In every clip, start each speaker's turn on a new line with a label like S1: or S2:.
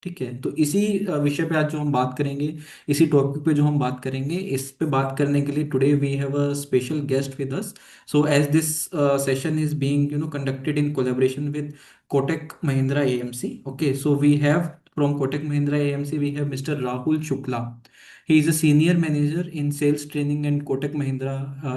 S1: ठीक है, तो इसी विषय पे आज जो हम बात करेंगे, इसी टॉपिक पे जो हम बात करेंगे, इस पे बात करने के लिए today we have a special guest with us. So as this session is being conducted in collaboration with Kotak Mahindra AMC. Okay, so we have from Kotak Mahindra AMC we have mister Rahul Shukla. He is a senior manager in sales training and Kotak Mahindra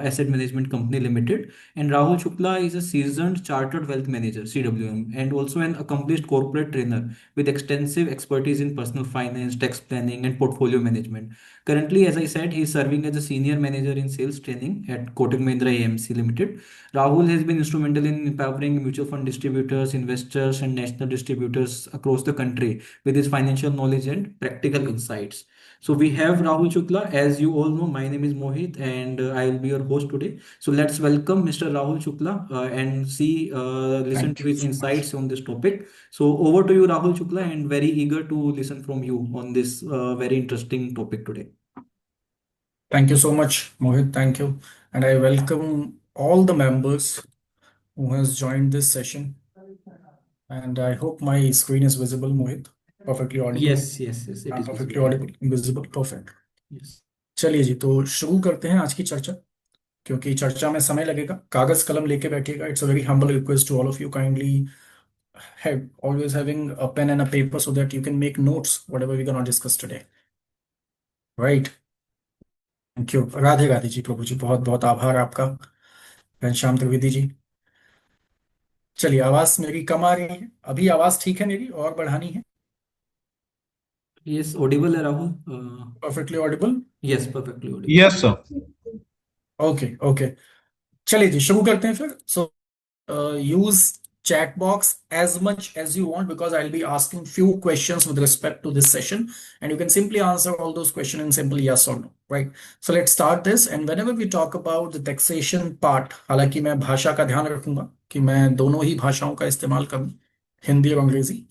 S1: Asset Management Company Limited. And Rahul Shukla is a seasoned chartered wealth manager, CWM, and also an accomplished corporate trainer with extensive expertise in personal finance, tax planning, and portfolio management. Currently, as I said, he is serving as a senior manager in sales training at Kotak Mahindra AMC Limited. Rahul has been instrumental in empowering mutual fund distributors, investors, and national distributors across the country with his financial knowledge and practical insights. So we have Rahul Shukla. As you all know, my name is Mohit, and I will be your host today. So let's welcome Mr. Rahul Shukla and listen
S2: Thank
S1: to
S2: you
S1: his
S2: so much.
S1: insights on this topic. So over to you, Rahul Shukla, and very eager to listen from you on this very interesting topic today.
S2: Thank you so much, Mohit. Thank you. And I welcome all the members who has joined this session. And I hope my screen is visible, Mohit. Perfectly audible.
S1: Yes, yes, yes. It
S2: I'm
S1: is
S2: perfectly
S1: visible.
S2: audible, visible, perfect.
S1: Yes.
S2: चलिए जी, तो शुरू करते हैं आज की चर्चा। क्योंकि चर्चा में समय लगेगा, कागज कलम लेके बैठिएगा। It's a very humble request to all of you, kindly have always having a pen and a paper so that you can make notes whatever we're gonna discuss today, right? Thank you. Radhe Radhe ji, प्रभु जी, बहुत बहुत आभार आपका। घनश्याम त्रिवेदी जी। चलिए, आवाज मेरी कम आ रही है? अभी आवाज ठीक है मेरी और बढ़ानी है?
S1: Yes, audible, है Rahul?
S2: Perfectly Audible?
S1: Yes, perfectly audible.
S3: Yes, sir.
S2: Okay okay. चलिए जी, शुरू करते हैं फिर। सो use chat box as much as you want, because I'll be asking few questions with respect to this session, and you can simply answer all those questions in simple yes or no, right? So let's start this. And whenever we talk about the taxation part, हालांकि मैं भाषा का ध्यान रखूंगा कि मैं दोनों ही भाषाओं का इस्तेमाल करूं, हिंदी और अंग्रेजी।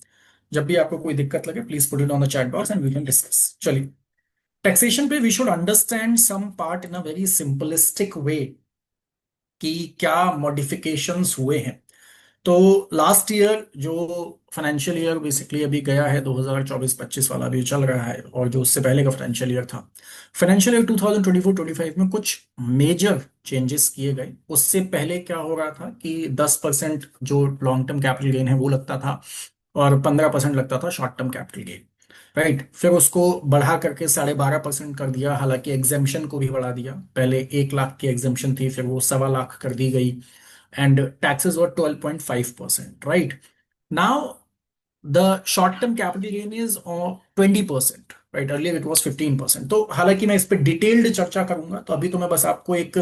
S2: जब भी आपको कोई दिक्कत लगे, please put it on the chat box and we can discuss. चलिए, टैक्सेशन पे we should understand some part in a very simplistic way कि क्या मॉडिफिकेशंस हुए हैं। तो लास्ट ईयर, जो फाइनेंशियल ईयर बेसिकली अभी गया है, 2024-25 वाला भी चल रहा है, और जो उससे पहले का फाइनेंशियल ईयर था, फाइनेंशियल ईयर 2024-25 में कुछ मेजर चेंजेस किए गए। उससे पहले क्या हो रहा था कि 10% जो लॉन्ग टर्म कैपिटल गेन है वो लगता था, और 15% लगता था short term capital gain, right? फिर उसको बढ़ा करके 12.5% कर दिया। हालांकि एग्जेम्पशन को भी बढ़ा दिया। पहले 1 लाख की एग्जेम्पशन थी, फिर वो 1.25 लाख कर दी गई, and taxes were 12.5%, right? Now, the short-term capital gain is 20%, right? Earlier it was 15%. तो हालांकि मैं इस पे डिटेल्ड चर्चा करूंगा, तो अभी तो मैं बस आपको एक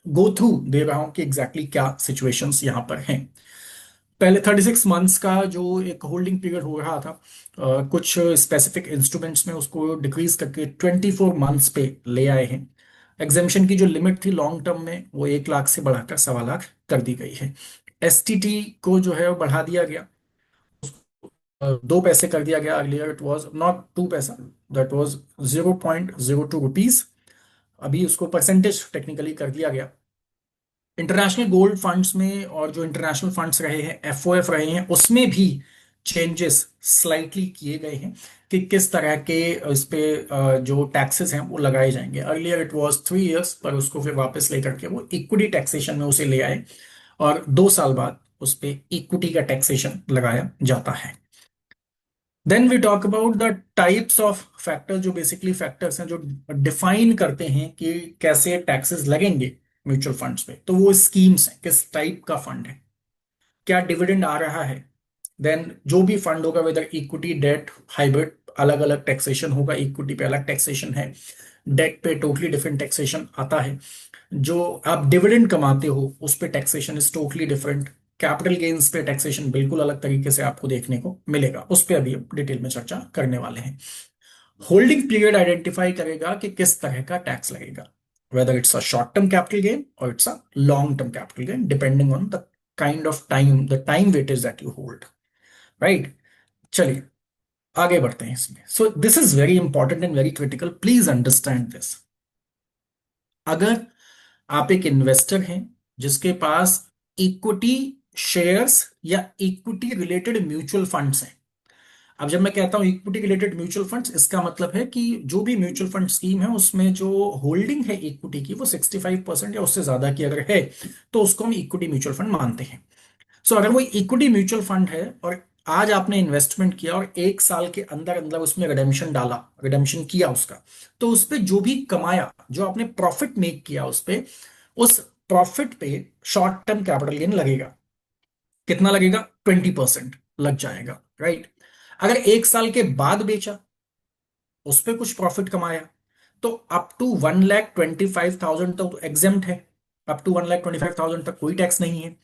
S2: गो थ्रू दे रहा हूं कि एग्जैक्टली क्या सिचुएशंस यहां पर हैं। पहले 36 मंथ्स का जो एक होल्डिंग पीरियड हो रहा था, कुछ स्पेसिफिक इंस्ट्रूमेंट्स में उसको डिक्रीज करके 24 मंथ्स पे ले आए हैं। एग्जेम्पशन की जो लिमिट थी लॉन्ग टर्म में, वो 1 लाख से बढ़ाकर 1.25 लाख कर दी गई है। एसटीटी को जो है वो बढ़ा दिया गया, 2 पैसे कर दिया गया। अर्लियर इट वॉज नॉट 2 पैसा, दैट वॉज 0.02 रुपीज। अभी उसको परसेंटेज टेक्निकली कर दिया गया। इंटरनेशनल गोल्ड फंड्स में और जो इंटरनेशनल फंड्स रहे हैं, एफओएफ रहे हैं, उसमें भी चेंजेस स्लाइटली किए गए हैं कि किस तरह के इस पे जो टैक्सेस हैं वो लगाए जाएंगे। अर्लियर इट वाज 3 इयर्स, पर उसको फिर वापस लेकर के वो इक्विटी टैक्सेशन में उसे ले आए, और 2 साल बाद उस पे इक्विटी का टैक्सेशन लगाया जाता है। Then we talk about the types of factor, जो बेसिकली फैक्टर्स हैं जो डिफाइन करते हैं कि कैसे टैक्सेस लगेंगे म्यूचुअल फंड्स पे। तो वो स्कीम्स हैं, किस टाइप का फंड है, क्या डिविडेंड आ रहा है। देन जो भी फंड होगा, वेदर इक्विटी, डेट, हाइब्रिड, अलग अलग टैक्सेशन होगा। इक्विटी पे अलग टैक्सेशन है, डेट पे टोटली डिफरेंट टैक्सेशन आता है। जो आप डिविडेंड कमाते हो उस पे taxation is totally different. Capital gains पे टैक्सेशन बिल्कुल अलग तरीके से आपको देखने को मिलेगा। उस पे अभी हम डिटेल में चर्चा करने वाले हैं। होल्डिंग पीरियड आइडेंटिफाई करेगा कि किस तरह का टैक्स लगेगा, whether it's a short term capital gain और it's a long term capital gain, depending on the kind of time, the time weightage that you hold, right? चलिए, आगे बढ़ते हैं इसमें। So this is very important and very critical, please understand this. अगर आप एक investor हैं जिसके पास इक्विटी शेयर्स या इक्विटी रिलेटेड म्यूचुअल फंड्स हैं, अब जब मैं कहता हूं इक्विटी रिलेटेड म्यूचुअल फंड्स, इसका मतलब है कि जो भी म्यूचुअल फंड स्कीम है उसमें जो होल्डिंग है इक्विटी की वो 65% या उससे ज्यादा की अगर है तो उसको हम इक्विटी म्यूचुअल फंड मानते हैं। सो अगर वो इक्विटी म्यूचुअल फंड है और आज आपने इन्वेस्टमेंट किया और 1 साल के अंदर अंदर उसमें रिडेम्पशन डाला, रिडेम्पशन किया उसका, तो उस पे जो भी कमाया, जो आपने प्रॉफिट मेक किया उस पे, उस प्रॉफिट पे शॉर्ट टर्म कैपिटल गेन लगेगा। कितना लगेगा? 20% लग जाएगा, राइट। अगर 1 साल के बाद बेचा, उस पे कुछ प्रॉफिट कमाया, तो अप टू 1,25,000 तक तो एग्जेम्प्ट है। अप टू 1,25,000 तक कोई टैक्स नहीं है।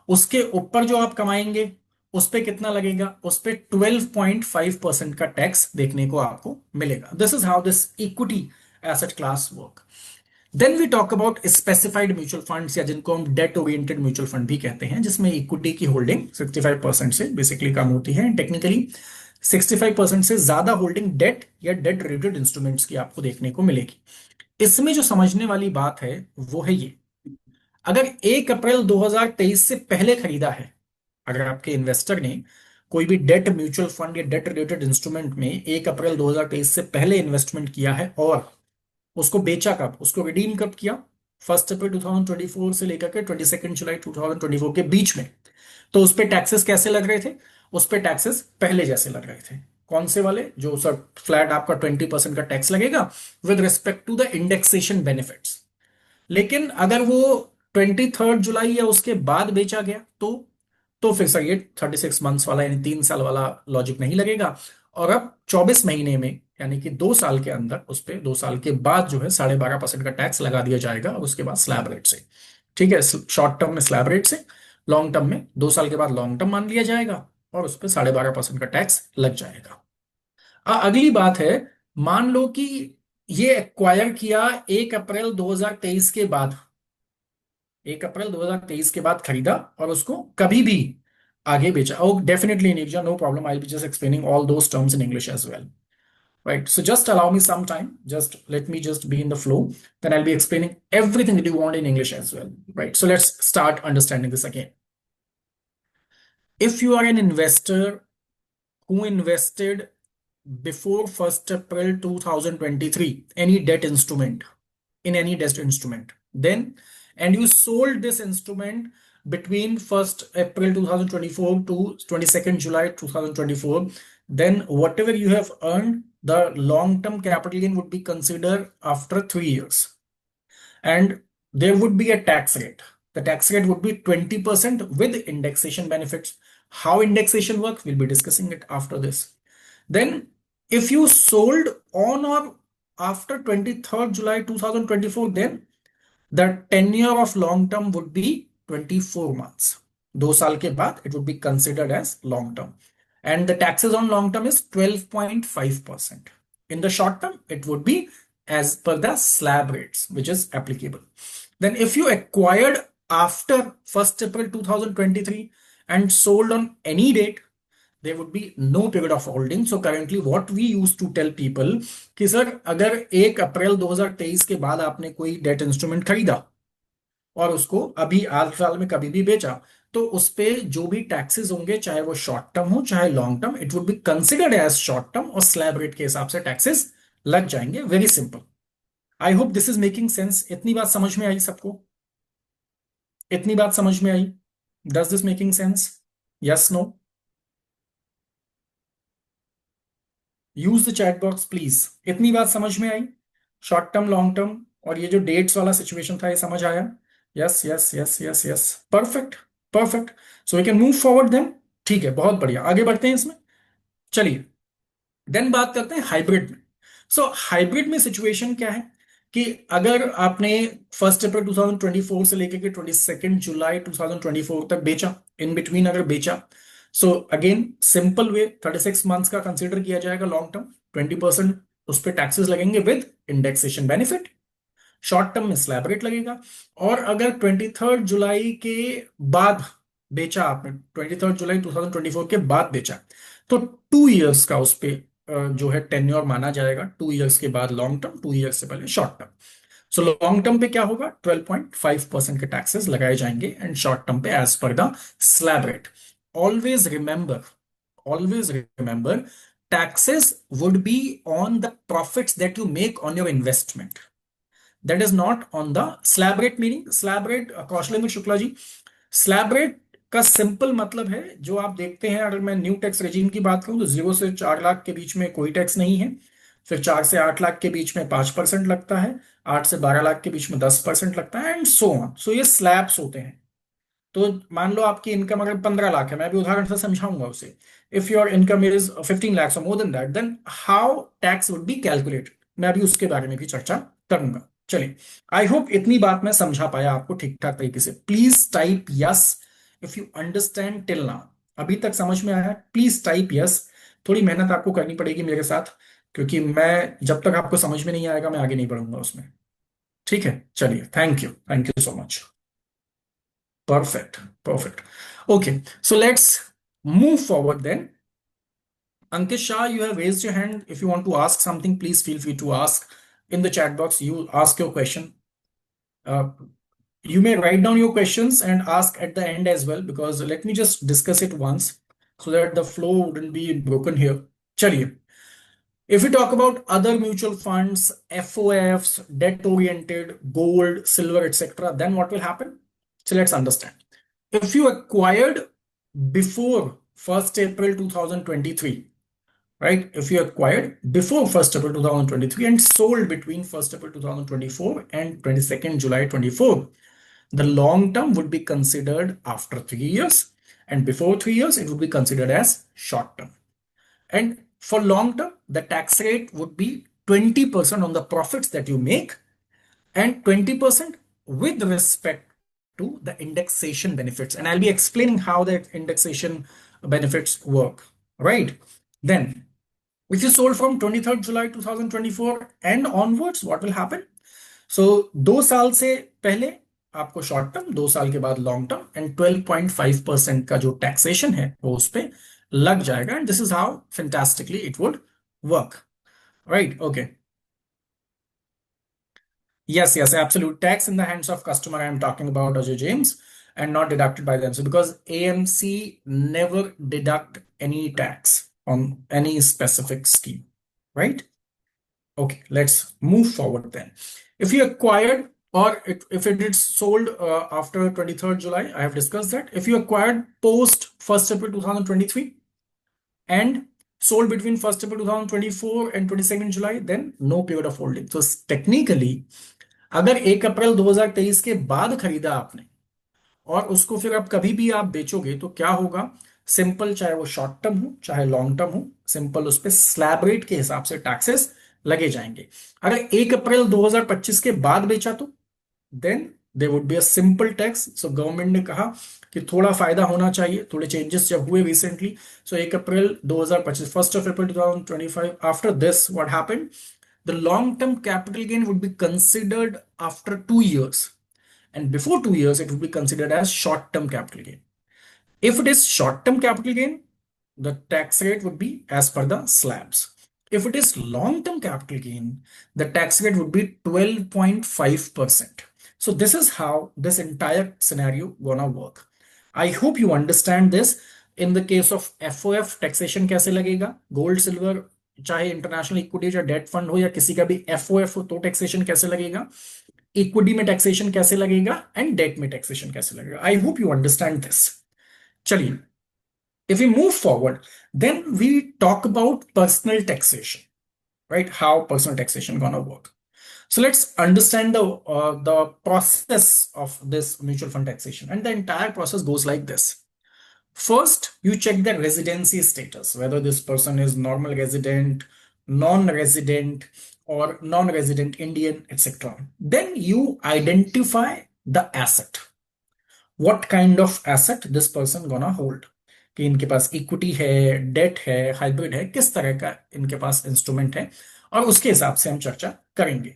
S2: उसके ऊपर जो आप कमाएंगे उस पे कितना लगेगा? उस पे 12.5% का टैक्स देखने को आपको मिलेगा। This is how this equity asset class work. Then we talk about specified mutual funds, या जिनको हम डेट ओरिएंटेड म्यूचुअल फंड भी कहते हैं, जिसमें इक्विटी की होल्डिंग 65% से बेसिकली कम होती है। टेक्निकली 65% से ज्यादा होल्डिंग डेट या डेट रिलेटेड इंस्ट्रूमेंट्स की आपको देखने को मिलेगी। इसमें जो समझने वाली बात है वो है ये, अगर 1 अप्रैल 2023 से पहले खरीदा है, अगर आपके इन्वेस्टर ने कोई भी डेट म्यूचुअल फंड या डेट रिलेटेड इंस्ट्रूमेंट में 1 अप्रैल 2023 से पहले इन्वेस्टमेंट किया है और उसको बेचा कब, उसको रिडीम कब किया? 1 अप्रैल 2024 से लेकर के 22 जुलाई 2024 के बीच में, तो उस पे टैक्सेस कैसे लग रहे थे? उस पे टैक्सेस पहले जैसे लग रहे थे। कौन से वाले? जो सर फ्लैट आपका 20% का टैक्स लगेगा with respect to the indexation benefits. लेकिन अगर वो 23 जुलाई या उसके बाद बेचा गया तो फिर सर ये 36 मंथ्स वाला यानी 3 साल वाला लॉजिक नहीं लगेगा। और अब 24 महीने में यानी कि 2 साल के अंदर उस पे 2 साल के बाद जो है 12.5% का टैक्स लगा दिया जाएगा, और उसके बाद स्लैब रेट से। ठीक है, शॉर्ट टर्म में स्लैब रेट से, लॉन्ग टर्म में 2 साल के बाद लॉन्ग टर्म मान लिया जाएगा और उस पर 12.5% का टैक्स लग जाएगा। अगली बात है, मान लो कि ये एक्वायर किया 1 अप्रैल 2023 के बाद, 1 अप्रैल 2023 के बाद खरीदा और उसको कभी भी आगे बेचा। Oh definitely Neerja, no problem, I be just explaining all those terms in English as well, right? So just allow me some time, just let me just be in the flow, then I'll be explaining everything that you want in English as well, right? So let's start understanding this again. If you are an investor who invested before 1st April 2023 any debt instrument, in any debt instrument, then and you sold this instrument between 1st April 2024 to 22nd July 2024, then whatever you have earned, the long term capital gain would be considered after 3 years, and there would be a tax rate. The tax rate would be 20% with indexation benefits. How indexation works, we'll be discussing it after this. Then, if you sold on or after 23rd July 2024, then the tenure of long term would be 24 months. 2 साल के बाद it would be considered as long term. And the taxes on long term is 12.5%. In the short term, it would be as per the slab rates, which is applicable. Then if you acquired after 1st April 2023 and sold on any date, there would be no period of holding. So currently what we used to tell people कि sir अगर 1 अप्रैल 2023 के बाद आपने कोई debt instrument खरीदा और उसको अभी आज साल में कभी भी बेचा, तो उस पे जो भी टैक्सेस होंगे, चाहे वो शॉर्ट टर्म हो चाहे long term, it would be considered as short term और स्लैब रेट के हिसाब से टैक्सेस लग जाएंगे। Very simple. I hope this is making sense. इतनी बात समझ में आई सबको? इतनी बात समझ में आई? Does this making sense? Yes, no? Use the chat box please. इतनी बात समझ में आई? शॉर्ट टर्म, लॉन्ग टर्म और ये जो डेट्स वाला सिचुएशन था, ये समझ आया? Yes yes yes yes yes, perfect perfect. So we can move forward then. ठीक है, बहुत बढ़िया, आगे बढ़ते हैं इसमें। चलिए, देन बात करते हैं हाइब्रिड में। सो हाइब्रिड में सिचुएशन क्या है कि अगर आपने 1 अप्रैल 2024 से लेकर के 22 जुलाई 2024 तक बेचा, इन बिटवीन अगर बेचा, so again simple way 36 months का कंसिडर किया जाएगा लॉन्ग टर्म, 20% उस पर टैक्सेस लगेंगे with indexation benefit. Short term में स्लैब रेट लगेगा। और अगर 23 जुलाई के बाद बेचा आपने, 23 जुलाई 2024 के बाद बेचा, तो 2 इयर्स का उस पे जो है टेन्योर माना जाएगा। 2 इयर्स के बाद लॉन्ग टर्म, 2 इयर्स से पहले short term. So long term पे क्या होगा? 12.5% के टैक्सेस लगाए जाएंगे, एंड शॉर्ट टर्म पे as per the slab rate. Always remember, always remember, taxes would be on the profits that you make on your investment. That is not on the slab rate. Meaning slab rate, Kaushalendra Shukla ji, slab rate का simple मतलब है, जो आप देखते हैं, अगर मैं new tax regime की बात करूं तो 0 से 4 लाख के बीच में कोई टैक्स नहीं है, फिर 4 से 8 लाख के बीच में 5% लगता है, 8 से 12 लाख के बीच में 10% लगता है, एंड सो ऑन. सो ये स्लैब्स होते हैं. तो मान लो आपकी इनकम अगर 15 लाख है, मैं भी उदाहरण से समझाऊंगा उसे. If your income is 15 lakhs और more than that, then how tax would be calculated, मैं अभी उसके बारे में भी चर्चा करूंगा. चलिए, आई होप इतनी बात मैं समझा पाया आपको ठीक ठाक तरीके से. Please type yes if you understand till now. अभी तक समझ में आया? Please type yes. थोड़ी मेहनत आपको करनी पड़ेगी मेरे साथ, क्योंकि मैं जब तक आपको समझ में नहीं आएगा मैं आगे नहीं बढ़ूंगा उसमें. ठीक है, चलिए, thank you so much. Perfect. Perfect. Okay. So let's move forward then. Ankit Shah, you have raised your hand. If you want to ask something, please feel free to ask in the chat box. You ask your question. Uh, you may write down your questions and ask at the end as well, because let me just discuss it once so that the flow wouldn't be broken here. Chaliye. If we talk about other mutual funds, FOFs, debt oriented, gold, silver, etc., then what will happen? So let's understand. If you acquired before 1st April 2023, right? If you acquired before 1st April 2023 and sold between 1st April 2024 and 22nd July 24, the long term would be considered after 3 years, and before 3 years, it would be considered as short term. And for long term, the tax rate would be 20% on the profits that you make and 20% with respect to the indexation benefits. And I'll be explaining how the indexation benefits work, right? Then, if you sold from 23rd July 2024 and onwards, what will happen? So 2 साल से पहले आपको short term, 2 साल के बाद long term, and 12.5% का जो taxation है वो उस पर लग जाएगा. And this is how fantastically it would work, right? Okay. Yes, absolute tax in the hands of customer I am talking about, Ajay James, and not deducted by them. So because AMC never deduct any tax on any specific scheme, right? Okay, let's move forward then. If you acquired, or if it is sold after 23rd July, I have discussed that. If you acquired post 1st April 2023 and sold between 1st April 2024 and 22nd July, then no period of holding. So technically, अगर 1 अप्रैल 2023 के बाद खरीदा आपने और उसको फिर आप कभी भी आप बेचोगे तो क्या होगा? सिंपल, चाहे वो शॉर्ट टर्म हो चाहे लॉन्ग टर्म हो, सिंपल उस पर स्लैब रेट के हिसाब से टैक्सेस लगे जाएंगे. अगर 1 अप्रैल 2025 के बाद बेचा तो then they would be a simple tax. So government ने कहा कि थोड़ा फायदा होना चाहिए, थोड़े चेंजेस जब हुए recently. So 1 April 2025, 1st of April 2025, after this what happened, the long-term capital gain would be considered after 2 years, and before 2 years it would be considered as short-term capital gain. If it is short-term capital gain, the tax rate would be as per the slabs. If it is long-term capital gain, the tax rate would be 12.5%. So this is how this entire scenario gonna work. I hope you understand this. In the case of FOF, taxation कैसे लगेगा? Gold silver, चाहे international equity या date fund हो या किसी का भी FOF हो, तो टैक्सेशन कैसे लगेगा, इक्विटी में टैक्सेशन कैसे लगेगा, एंड डेट में टैक्सेशन कैसे लगेगा. I hope you understand this. चलिए, if we move forward, then we talk about personal taxation, right? How personal taxation gonna work. So let's understand the process of this mutual fund taxation, and the entire process goes like this. First, you check the residency status, whether this person is normal resident, non-resident, or non-resident Indian, etc. Then you identify the asset. What kind of asset this person gonna hold? कि इनके पास equity है, date है, hybrid है, किस तरह का इनके पास instrument है, और उसके हिसाब से हम चर्चा करेंगे.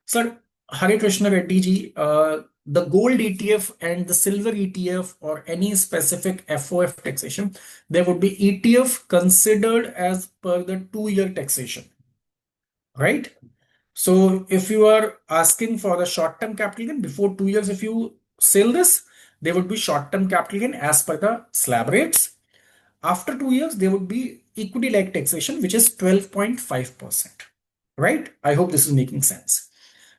S2: Sir, Hare Krishna Reddy ji, the gold ETF and the silver ETF or any specific FOF taxation, there would be ETF considered as per the 2-year taxation, right? So if you are asking for the short-term capital gain before 2 years, if you sell this, there would be short-term capital gain as per the slab rates. After 2 years, there would be equity like taxation, which is 12.5%. Right? I hope this is making sense.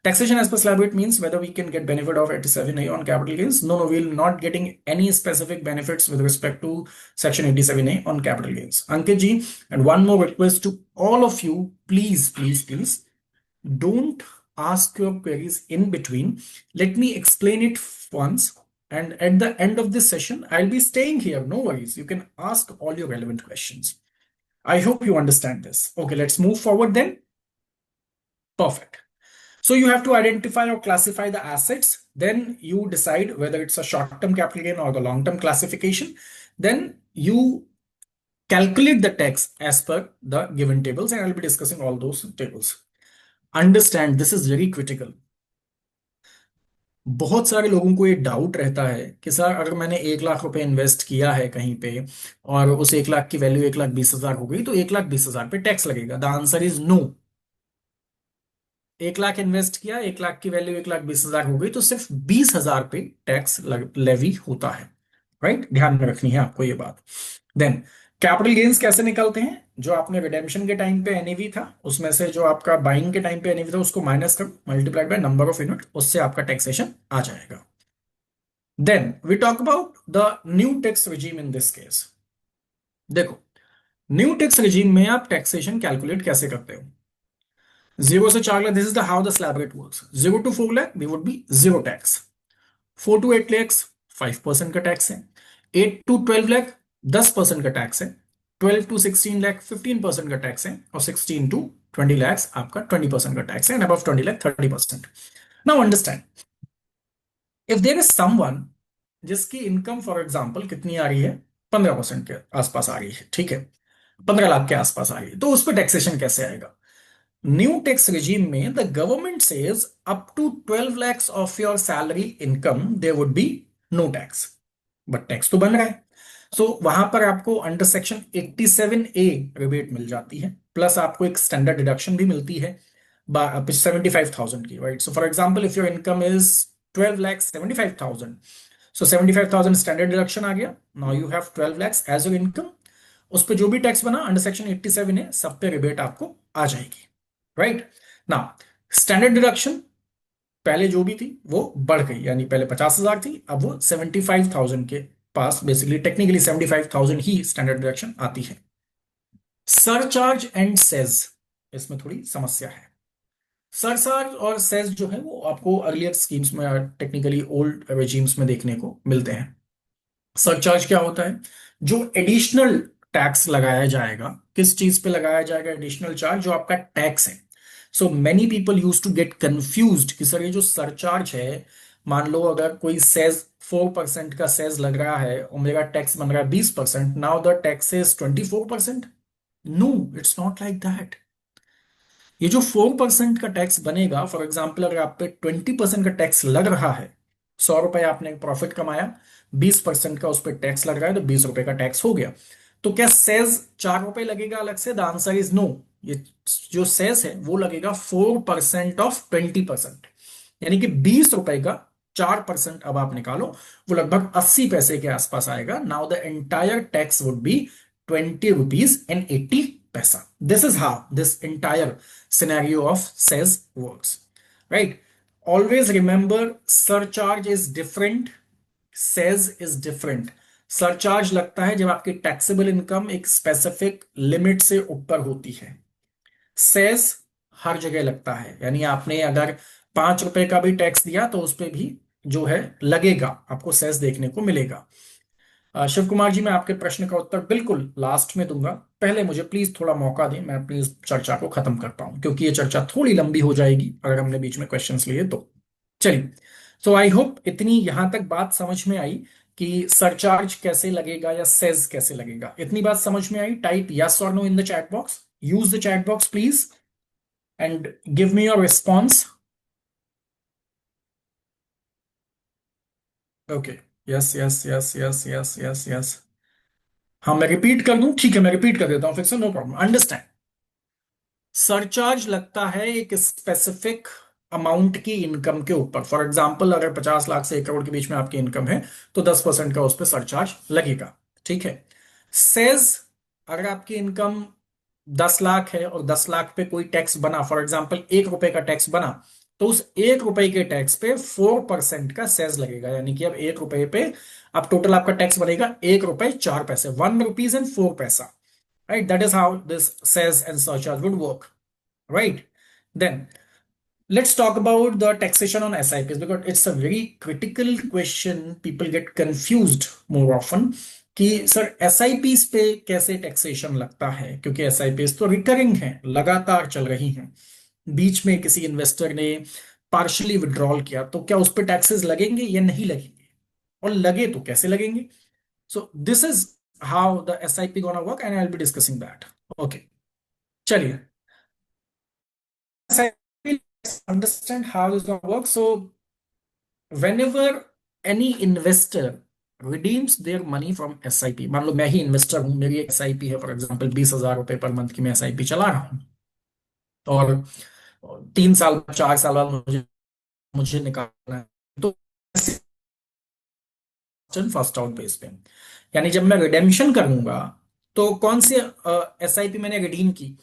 S2: Taxation as per slab rate means whether we can get benefit of 87A on capital gains. No, we'll not getting any specific benefits with respect to section 87A on capital gains. Ankit ji, and one more request to all of you, please, please, please, don't ask your queries in between. Let me explain it once. And at the end of this session, I'll be staying here. No worries. You can ask all your relevant questions. I hope you understand this. Okay, let's move forward then. Perfect. So you have to identify or classify the assets. Then you decide whether it's a short-term capital gain or the long-term classification. Then you calculate the tax as per the given tables, and I'll be discussing all those tables. Understand, this is very critical. बहुत सारे लोगों को ये doubt रहता है कि sir अगर मैंने 1 लाख रुपए इन्वेस्ट किया है कहीं पे और उस 1 लाख की वैल्यू 1,20,000 हो गई तो 1,20,000 पे टैक्स लगेगा। The answer is no. 1 lakh invest किया, 1 लाख की वैल्यू 1,20,000 हो गई तो सिर्फ 20,000 पे टैक्स लेवी होता है। राइट? ध्यान में रखनी है आपको ये बात। देन कैपिटल गेन्स कैसे निकलते हैं? जो आपने रिडेम्पशन के टाइम पे एनएवी था उसमें से जो आपका बाइंग के टाइम पे एनएवी था उसको माइनस करो, multiplied by number of unit, उससे आपका टैक्सेशन आ जाएगा। Then we talk about the new tax regime in this case. देखो, न्यू टैक्स रिजीम में आप टैक्सेशन कैलकुलेट कैसे करते हो? 0 से 4 lakh, this is the how the slab rate works. 0 to 4 lakh they would B zero tax. 4 to 8 lakhs 5% का tax है। 8 to 12 lakh 10% का टैक्स है। 12 to 16 लाख 15% का टैक्स है। और 16 to 20 lakhs आपका 20% का टैक्स है। And above 20 lakh 30%। Now understand, if there is someone जिसकी इनकम फॉर एग्जाम्पल कितनी आ रही है, 15% के आसपास आ रही है, ठीक है, 15 लाख के आसपास आ रही है, तो उस पर टैक्सेशन कैसे आएगा? न्यू टैक्स regime में the government says up to 12 lakhs of your salary income there would be no tax, but tax तो बन रहा है। सो वहां पर आपको अंडर सेक्शन 87A रिबेट मिल जाती है, प्लस आपको एक स्टैंडर्ड डिडक्शन भी मिलती है 75,000 की। Right? So for example if your income is 12,75,000, so 75,000 standard deduction आ गया। Now you have 12 lakhs as your income. उस पर जो भी टैक्स बना अंडर सेक्शन 87A सब पे रिबेट आपको आ जाएगी। राइट? नाउ स्टैंडर्ड डिडक्शन पहले जो भी थी वो बढ़ गई, यानी पहले 50,000 थी, अब वो 75,000 के पास, बेसिकली टेक्निकली 75,000 ही स्टैंडर्ड डिडक्शन आती है। सरचार्ज एंड सेज, इसमें थोड़ी समस्या है। सरचार्ज और सेज जो है वो आपको अर्लियर स्कीम्स में, टेक्निकली ओल्ड रेजिम्स में देखने को मिलते हैं। सरचार्ज क्या होता है? जो एडिशनल टैक्स लगाया जाएगा, किस चीज पे लगाया जाएगा एडिशनल चार्ज? जो आपका टैक्स है। So many people use to get confused कि सर ये जो सरचार्ज है, मान लो अगर कोई सेज 4% का सेज लग रहा है और मेरा टैक्स बन रहा है 20%, now the tax is 24%। No, it's not like that. ये जो 4% का टैक्स बनेगा, फॉर एग्जाम्पल अगर आप पे 20% का टैक्स लग रहा है, 100 रुपए आपने प्रॉफिट कमाया, 20% का उस पर टैक्स लग रहा है तो 20 रुपए का टैक्स हो गया। तो क्या सेज 4 रुपए लगेगा अलग से? The answer is no. ये जो सेज है वो लगेगा 4% ऑफ 20%, यानी कि 20 रुपए का 4% अब आप निकालो, वो लगभग 80 पैसे के आसपास आएगा। Now the entire tax would B 20 rupees and 80 paisa. This is how this entire scenario of SEZ works. Right? Always remember, surcharge is different, SEZ is different. Surcharge लगता है जब आपकी टैक्सेबल इनकम एक स्पेसिफिक लिमिट से ऊपर होती है। Says हर जगह लगता है, यानी आपने अगर 5 रुपए का भी टैक्स दिया तो उस पर भी जो है लगेगा, आपको सेज देखने को मिलेगा। शिव कुमार जी, मैं आपके प्रश्न का उत्तर बिल्कुल लास्ट में दूंगा। पहले मुझे प्लीज थोड़ा मौका दें, मैं अपनी इस चर्चा को खत्म कर पाऊं, क्योंकि ये चर्चा थोड़ी लंबी हो जाएगी अगर हमने बीच में क्वेश्चंस लिए तो। चलिए, सो आई होप इतनी यहां तक बात समझ में आई कि सरचार्ज कैसे लगेगा या सेज कैसे लगेगा। इतनी बात समझ में आई? टाइप यस और no in the chat box. Use the chat box please and give me your response. Okay, yes yes yes yes yes yes yes. हाँ, मैं रिपीट कर दूं? ठीक है, मैं रिपीट कर देता हूं फिर से, नो प्रॉब्लम। अंडरस्टैंड, सरचार्ज लगता है एक स्पेसिफिक अमाउंट की इनकम के ऊपर। फॉर एग्जाम्पल अगर 50 लाख से 1 करोड़ के बीच में आपकी इनकम है तो 10% का उस पर सरचार्ज लगेगा। ठीक है? सेज अगर आपकी इनकम 10 लाख है और 10 लाख पे कोई टैक्स बना, फॉर एग्जाम्पल 1 रुपए का टैक्स बना, तो उस 1 रुपए के टैक्स पे 4% का सेज लगेगा। यानी कि अब 1 रुपए पे अब टोटल आपका टैक्स बनेगा 1 रुपए 4 पैसे, 1 रुपीज एंड 4 पैसा। Right, that is how this cess and surcharge would work. Right, then let's talk about the taxation on SIPs because it's a very critical question. People get confused more often कि sir SIPs पे कैसे taxation लगता है, क्योंकि SIPs तो recurring हैं, लगातार चल रही हैं। बीच में किसी इन्वेस्टर ने पार्शली विड्रॉल किया तो क्या उस पर टैक्सेस लगेंगे या नहीं लगेंगे, और लगे तो कैसे लगेंगे? सो this is how the SIP gonna work and I will be discussing that. Okay, चलिए, SIP, let's understand how this gonna work. So whenever any investor redeems their money from SIP, मान लो मैं ही इन्वेस्टर हूं, मेरी एक SIP है, for example 20,000 रुपए per month की मैं SIP चला रहा हूं, और 3 साल 4 साल बाद मुझे मुझे निकालना है, तो फर्स्ट आउट बेस पे, यानी जब मैं रिडेम्पशन करूंगा तो कौन सी SIP मैंने रिडीम की,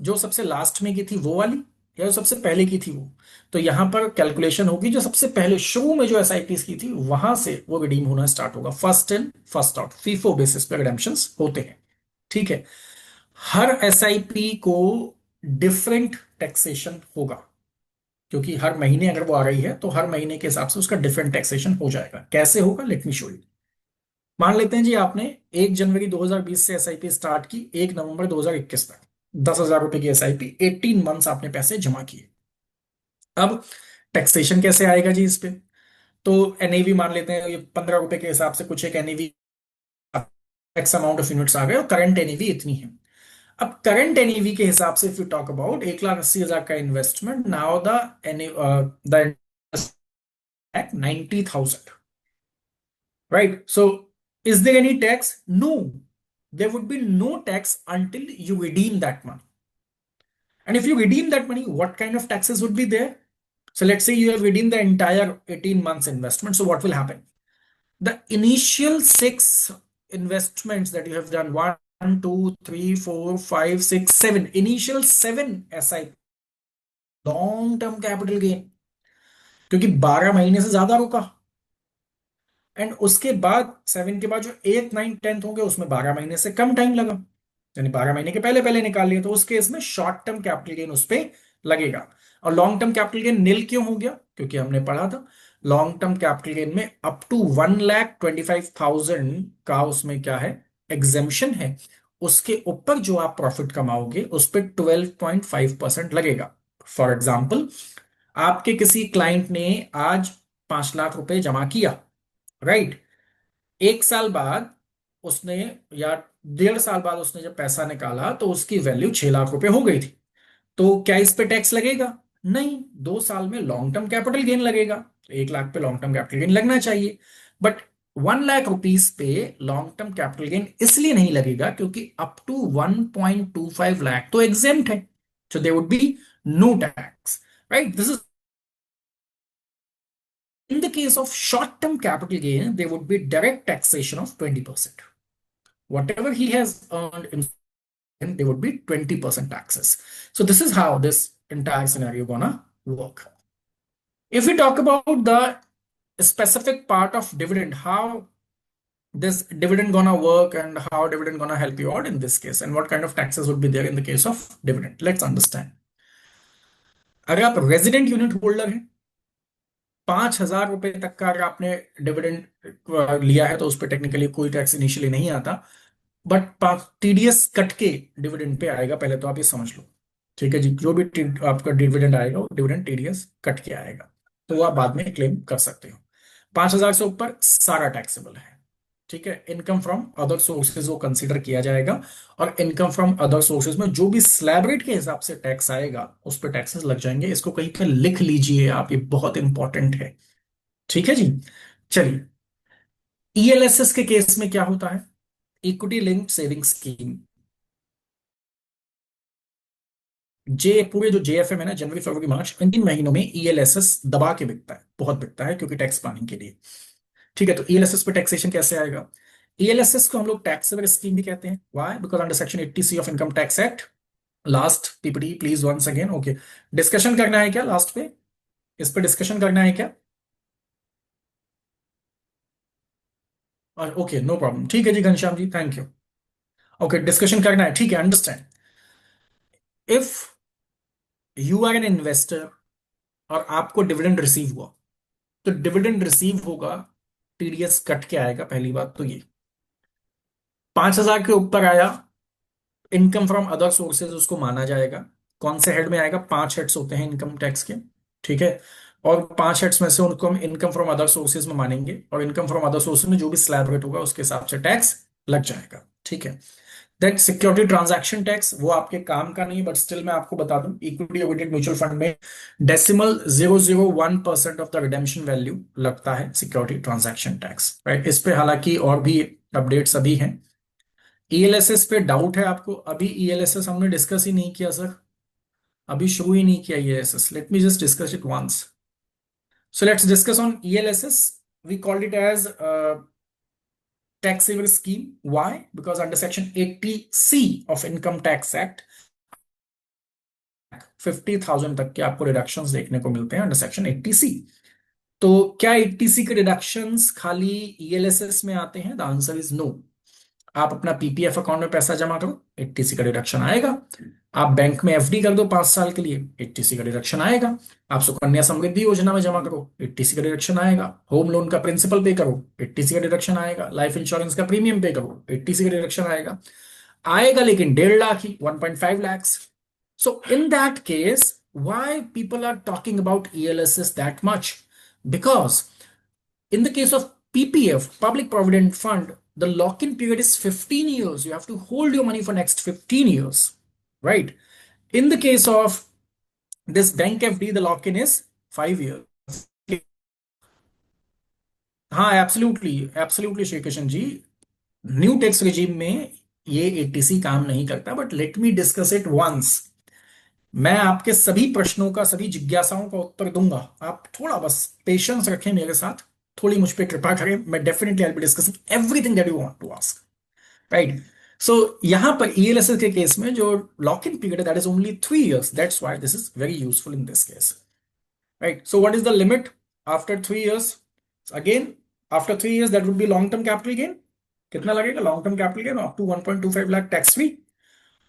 S2: जो सबसे लास्ट में की थी वो वाली, या जो सबसे पहले की थी वो? तो यहां पर कैलकुलेशन होगी, जो सबसे पहले शुरू में जो SIPs की थी वहां से वो रिडीम होना स्टार्ट होगा। First in first out, FIFO basis पे रिडेम्पशंस होते हैं। ठीक है, हर SIP को डिफरेंट टैक्सेशन होगा, क्योंकि हर महीने अगर वो आ रही है तो हर महीने के हिसाब से उसका डिफरेंट टैक्सेशन हो जाएगा। कैसे होगा, लेट मी शो यू। मान लेते हैं जी आपने 1 जनवरी 2020 से SIP स्टार्ट की, 1 नवंबर 2021 तक 10,000 रुपए की SIP, 18 मंथ्स आपने पैसे जमा किए। अब टैक्सेशन कैसे आएगा जी इस पे? तो NAV मान लेते हैं, ये 15 रुपए के हिसाब से कुछ एक NAV, X amount of units आ गए और करंट NAV इतनी है। अब करंट NAV के हिसाब से इफ यू टॉक अबाउट 1,80,000 का investment, now the 90,000, right? So, is there any tax? No, there would be no tax until you redeem that money. And if you redeem that money, what kind of taxes would be there? So, let's say you have redeemed the entire 18 months investment. So, what will happen? The initial 6 investments that you have done, 1, 2, 3, 4, 5, 6, 7, initial 7 SIP, long term capital gain, क्योंकि 12 महीने से ज्यादा रुका, and उसके बाद 7 के बाद जो 8, 9, 10 होंगे उसमें 12 महीने से कम टाइम लगा, यानी 12 महीने के पहले पहले निकाल लिए, तो उस केस में शॉर्ट टर्म कैपिटल गेन उस पर लगेगा। और लॉन्ग टर्म कैपिटल गेन नील क्यों हो गया? क्योंकि हमने पढ़ा था लॉन्ग टर्म कैपिटल गेन में अप टू 1,25,000 का उसमें क्या है, एग्जेम्पशन है। उसके ऊपर जो आप प्रॉफिट कमाओगे उस पर 12.5% लगेगा। फॉर एग्जाम्पल, आपके किसी क्लाइंट ने आज 5 लाख रुपए जमा किया, राइट? 1 साल बाद उसने, या 1.5 साल बाद उसने जब पैसा निकाला तो उसकी वैल्यू 6 लाख रुपए हो गई थी। तो क्या इस पे टैक्स लगेगा? नहीं, 2 साल में लॉन्ग टर्म कैपिटल गेन लगेगा, तो 1 लाख पे लॉन्ग टर्म कैपिटल गेन लगना चाहिए। बट 1 लाख रुपीज पे लॉन्ग टर्म कैपिटल गेन इसलिए नहीं लगेगा क्योंकि अप टू 1.25 लाख तो एग्जेम्प्ट है, so there would be no tax. Right, this is in the case of short-term capital gain, there would be direct taxation of 20%. Whatever he has earned in, there would be 20% taxes. So this is how this entire scenario gonna work. If we talk about the specific part of dividend, how this dividend gonna work and how dividend gonna help you out in this case, and what kind of taxes would be there in the case of dividend, let's understand. अगर आप resident unit holder हैं, 5,000 रुपए तक का अगर आपने dividend लिया है तो उस पर टेक्निकली कोई टैक्स इनिशियली नहीं आता, बट TDS कट के डिविडेंड पे आएगा, पहले तो आप ये समझ लो। ठीक है जी, जो भी आपका डिविडेंड आएगा वो डिविडेंड TDS कट के आएगा, तो वो आप बाद में क्लेम कर सकते हो। 5,000 से ऊपर सारा टैक्सेबल है। ठीक है, इनकम फ्रॉम अदर सोर्सेज वो कंसीडर किया जाएगा, और इनकम फ्रॉम अदर सोर्सेज में जो भी स्लैब रेट के हिसाब से टैक्स आएगा उस पर टैक्सेस लग जाएंगे। इसको कहीं पे लिख लीजिए आप, ये बहुत इंपॉर्टेंट है। ठीक है जी, चलिए, ELSS के केस में क्या होता है? इक्विटी लिंक्ड सेविंग स्कीम, पूरे जो JFM है ना, जनवरी फरवरी मार्च, इन 3 महीनों में ELSS दबा के बिकता है, बहुत बिकता है क्योंकि टैक्स प्लानिंग के लिए। ठीक है, तो ELSS पे टैक्सेशन कैसे आएगा? ईएलएसएस को हम लोग टैक्स सेवर स्कीम भी कहते हैं। Why? Because under section 80C of income tax act. Last PPT please once again. Okay, discussion करना है क्या लास्ट पे? इस पे डिस्कशन करना है क्या? ओके, नो प्रॉब्लम, ठीक है जी Ghanshyam ji, thank you. Okay, discussion करना है, ठीक है, understand. If you are an investor और आपको डिविडेंड रिसीव हुआ, तो डिविडेंड रिसीव होगा, टीडीएस कट के आएगा। पहली बात तो ये 5,000 के ऊपर आया, इनकम फ्रॉम अदर सोर्सेज उसको माना जाएगा। कौन से हेड में आएगा? 5 हेड्स होते हैं इनकम टैक्स के, ठीक है। और 5 हेड्स में से उनको हम इनकम फ्रॉम अदर सोर्सेज में मानेंगे, और इनकम फ्रॉम अदर सोर्सेज में जो भी स्लैब रेट होगा उसके हिसाब से टैक्स लग जाएगा, ठीक है। दैट सिक्योरिटी ट्रांजैक्शन टैक्स वो आपके काम का नहीं, बट स्टिल मैं आपको बता दूं, इक्विटी ओरिएंटेड म्यूचुअल फंड में 0.001% ऑफ द रिडेम्पशन वैल्यू लगता है सिक्योरिटी ट्रांजैक्शन टैक्स, राइट। इस पे हालांकि और भी अपडेट्स अभी हैं। ईएलएसएस पे डाउट है आपको? अभी ईएलएसएस हमने डिस्कस ही नहीं किया सर, अभी शुरू ही नहीं किया ELSS. Let me just discuss it once. So let's discuss on ELSS. We called it as tax saver scheme. Why? Because under section 80C of Income Tax Act 50,000 तक के आपको रिडक्शंस देखने को मिलते हैं अंडर सेक्शन 80C। तो क्या 80C के रिडक्शंस खाली ईएलएसएस में आते हैं? The answer is no. आप अपना पीपीएफ अकाउंट में पैसा जमा करो, 80C का डिडक्शन आएगा। आप बैंक में एफडी कर दो 5 साल के लिए, 80C का डिडक्शन आएगा। आप सुकन्या समृद्धि योजना में जमा करो, 80C का डिडक्शन आएगा। होम लोन का प्रिंसिपल पे करो, 80C का डिडक्शन आएगा। लाइफ इंश्योरेंस का प्रीमियम पे करो, 80C का डिडक्शन आएगा। आएगा लेकिन 1.5 लाख ही, 1.5 lakhs। So in that case why people are talking about ELSS that much? Because in the case of PPF, Public Provident Fund, the lock-in period is 15 years. You have to hold your money for next 15 years, right? In the case of this bank FD, the lock-in is 5 years. हाँ, absolutely absolutely Shri Krishna ji, new tax regime में ये eighty C काम नहीं करता, but let me discuss it once. मैं आपके सभी प्रश्नों का, सभी जिज्ञासाओं का उत्तर दूंगा। आप थोड़ा बस पेशेंस रखें मेरे साथ, थोड़ी मुझ पे कृपा करें। मैं definitely I be discussing everything that you want to ask, right. So यहां पर ईएलएसएस के केस में जो लॉक इन पीरियड है that is only 3 years। That's why this is very useful in this case, right. So what is the limit after 3 years? Again, after 3 years that would be long term capital gain. कितना लगेगा long term capital gain? Up to 1.25 lakh tax free.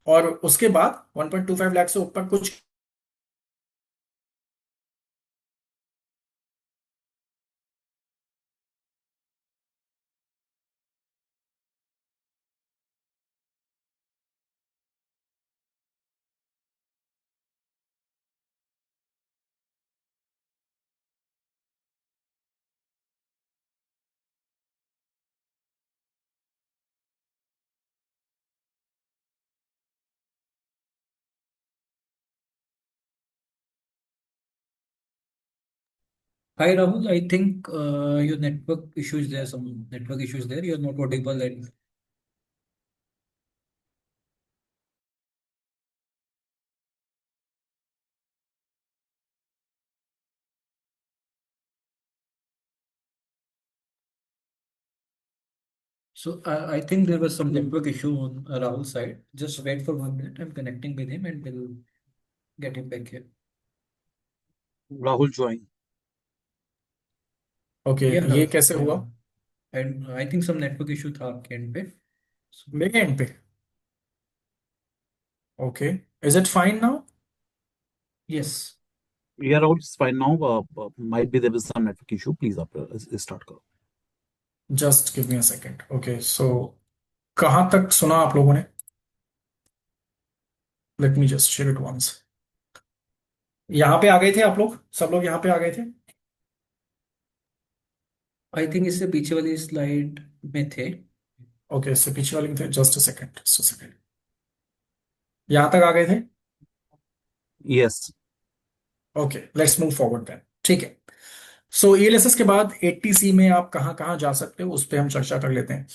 S2: और उसके बाद 1.25 लाख से ऊपर कुछ
S1: Hi Rahul, I think your network issues there, some network issues there. You're not audible and so I think there was some network issue on Rahul's side. Just wait for 1 minute. I'm connecting with him and we'll get him back here.
S3: Rahul join.
S2: Okay,
S1: Yeah,
S2: ये
S1: Rahul.
S2: कैसे हुआ?
S1: And I think some network issue था आपके end पे. So,
S2: मेरे and पे? Okay, is it fine now?
S1: yes.
S3: Yeah, Rahul, it's fine now. Might be there was some network issue. Please start करो.
S2: Just give me a second. Okay, so कहां तक सुना आप लोगों ने? Let me just share it once. यहां पे आ गए थे आप लोग? सब लोग यहां पे आ गए थे?
S1: I think इससे पीछे वाली स्लाइड में थे.
S2: ओके, इससे पीछे वाले में थे। Just a second, just a second. यहां तक आ गए थे?
S3: Yes.
S2: Okay, let's move forward then, ठीक है। सो ईएलएसएस के बाद 80C में आप कहां कहां जा सकते हो उस पर हम चर्चा कर लेते हैं।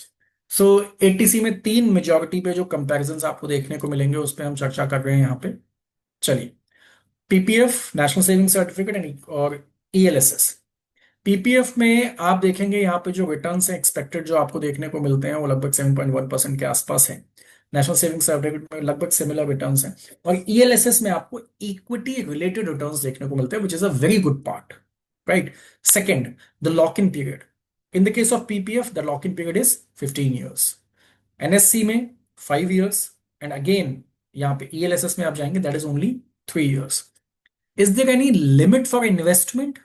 S2: सो 80C में 3 मेजॉरिटी पे जो कंपैरिजंस आपको देखने को मिलेंगे उस पर हम चर्चा कर रहे हैं यहाँ पे। चलिए, पीपीएफ, नेशनल सेविंग सर्टिफिकेट, और ईएलएसएस। पीपीएफ में आप देखेंगे यहाँ पे जो रिटर्न्स हैं एक्सपेक्टेड जो आपको देखने को मिलते हैं वो लगभग 7.1% के आसपास है। नेशनल सेविंग सर्टिफिकेट में लगभग सिमिलर रिटर्न्स हैं। और ईएलएसएस में आपको इक्विटी रिलेटेड रिटर्न्स देखने को मिलते हैं, which is a very good part, right. Second, the lock in period. In the case of PPF the lock in period is 15 years, NSC में 5 ईयर्स, एंड अगेन यहाँ पे ELSS में आप जाएंगे that is only 3 years. Is there any limit for investment?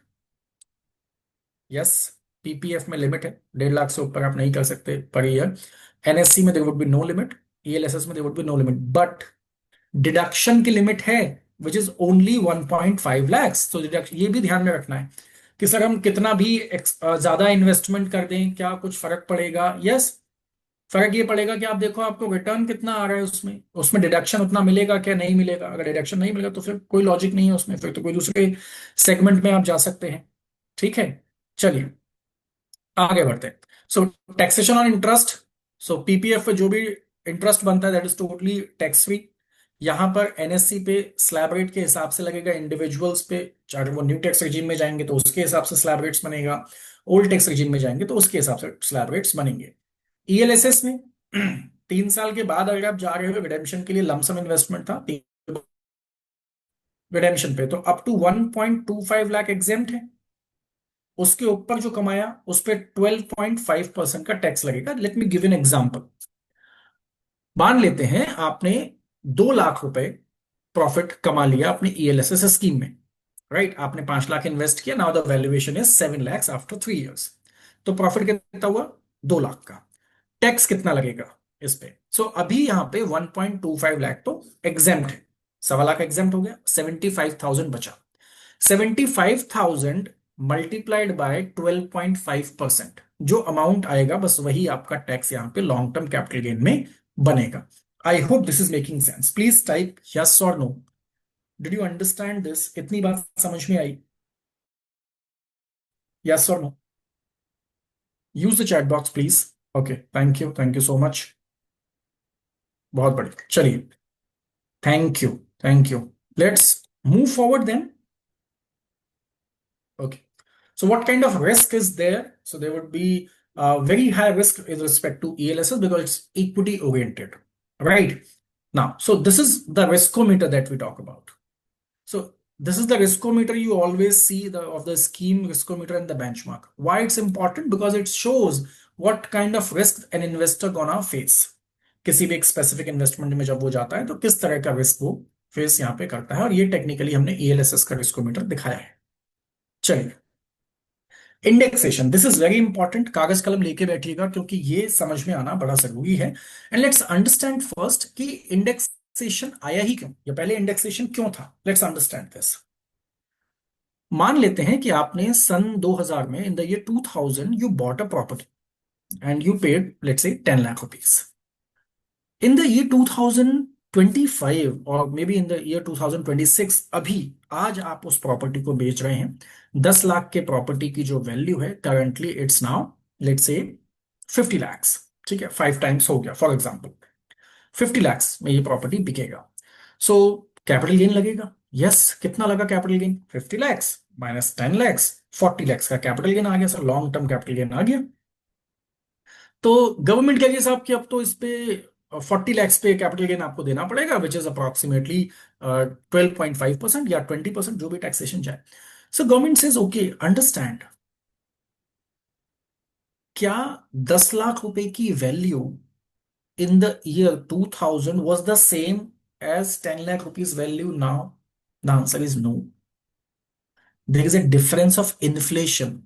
S2: Yes, PPF में limit है, 1.5 लाख से ऊपर आप नहीं कर सकते पर ईयर। एनएससी में there would be no limit, ELSS में there would be no limit, but deduction की लिमिट है विच इज ओनली 1.5 lakhs। तो डिडक्शन ये भी ध्यान में रखना है कि सर हम कितना भी ज्यादा इन्वेस्टमेंट कर दें क्या कुछ फर्क पड़ेगा? यस, फर्क ये पड़ेगा कि आप देखो आपको रिटर्न कितना आ रहा है, उसमें उसमें डिडक्शन उतना मिलेगा क्या नहीं मिलेगा। अगर डिडक्शन नहीं मिलेगा तो फिर कोई लॉजिक नहीं है उसमें, फिर तो कोई दूसरे सेगमेंट में आप जा सकते हैं। ठीक है, चलिए आगे बढ़ते हैं। So taxation on interest. So PPF पे जो भी इंटरेस्ट बनता है that is totally tax free. यहां पर एनएससी पे स्लैब रेट के हिसाब से लगेगा, इंडिविजुअल्स पे चाहे वो न्यू टैक्स रिजीम में जाएंगे तो उसके हिसाब से स्लैब रेट्स बनेगा, ओल्ड टैक्स रिजीम में जाएंगे तो उसके हिसाब से स्लैब रेट्स बनेंगे। ईएलएसएस में 3 साल के बाद अगर आप जा रहे हो रिडेम्पशन के लिए, लमसम इन्वेस्टमेंट था रिडेम्पशन पे, तो अप टू 1.25 लाख एग्जेम्प्ट है। उसके ऊपर जो कमाया उस पर 12.5% का टैक्स लगेगा। Let me give an example. मान लेते हैं आपने 2 लाख रुपए प्रॉफिट कमा लिया अपने ईएलएसएस स्कीम में, राइट। आपने 5 लाख इन्वेस्ट किया, now the valuation is 7 lakhs after 3 years। तो प्रॉफिट कितना हुआ? 2 लाख का। टैक्स कितना लगेगा इस पे? सो अभी यहां पे 1.25 लाख तो एग्जेम्प्ट है, 1.25 लाख एग्जेम्प्ट हो गया, 75,000 बचा। 75,000 मल्टीप्लाइड बाय 12.5%, जो अमाउंट आएगा बस वही आपका टैक्स यहां पे लॉन्ग टर्म कैपिटल गेन में बनेगा। I hope this is making sense. Please type yes और no. Did you understand this? इतनी बात समझ में आई? यस और no? Use the chat box please. Okay, thank you so much. बहुत बढ़िया, चलिए thank you, thank you. Let's move forward then. Okay. So what kind of risk is there? So there would be very high risk with respect to ELSS because it's equity oriented, right? Now, so this is the riskometer that we talk about. So this is the riskometer you always see of the scheme riskometer and the benchmark. Why it's important? Because it shows what kind of risk an investor gonna face. किसी भी एक specific investment में जब वो जाता है तो किस तरह का रिस्क वो फेस यहाँ पे करता है, और ये टेक्निकली हमने ELSS का रिस्कोमीटर दिखाया है। चलिए, indexation, this is very important. कागज कलम लेके बैठिएगा क्योंकि ये समझ में आना बड़ा जरूरी है। एंड लेट्स अंडरस्टैंड फर्स्ट कि इंडेक्सेशन आया ही क्यों, या पहले इंडेक्सेशन क्यों था। Let's understand this. मान लेते हैं कि आपने सन 2000 में, in the year 2000 you bought a property and you paid let's say 10 lakh rupees. In the year 2025 और may be in the year 2026, अभी आज आप उस प्रॉपर्टी को बेच रहे हैं। 10 लाख के प्रॉपर्टी की जो वैल्यू है currently it's now let's say 50 lakhs। ठीक है, 5 टाइम्स हो गया फॉर एग्जांपल। 50 lakhs में ये प्रॉपर्टी बिकेगा। सो कैपिटल गेन लगेगा। यस, कितना लगा capital gain? 50 lakhs minus 10 lakhs, 40 lakhs का कैपिटल गेन आ गया sir, long term capital gain आ गया। तो गवर्नमेंट कह रही है साहब कि अब तो इस पे 40 lakhs पे कैपिटल गेन आपको देना पड़ेगा, विच इज अप्रोक्सीमेटली 12.5% या 20%, जो भी टैक्सेशन जाए। So government says okay, understand, क्या 10 लाख रुपए की value in the year 2000 was the same as 10 lakh rupees value now? The answer is no. There is a difference of inflation.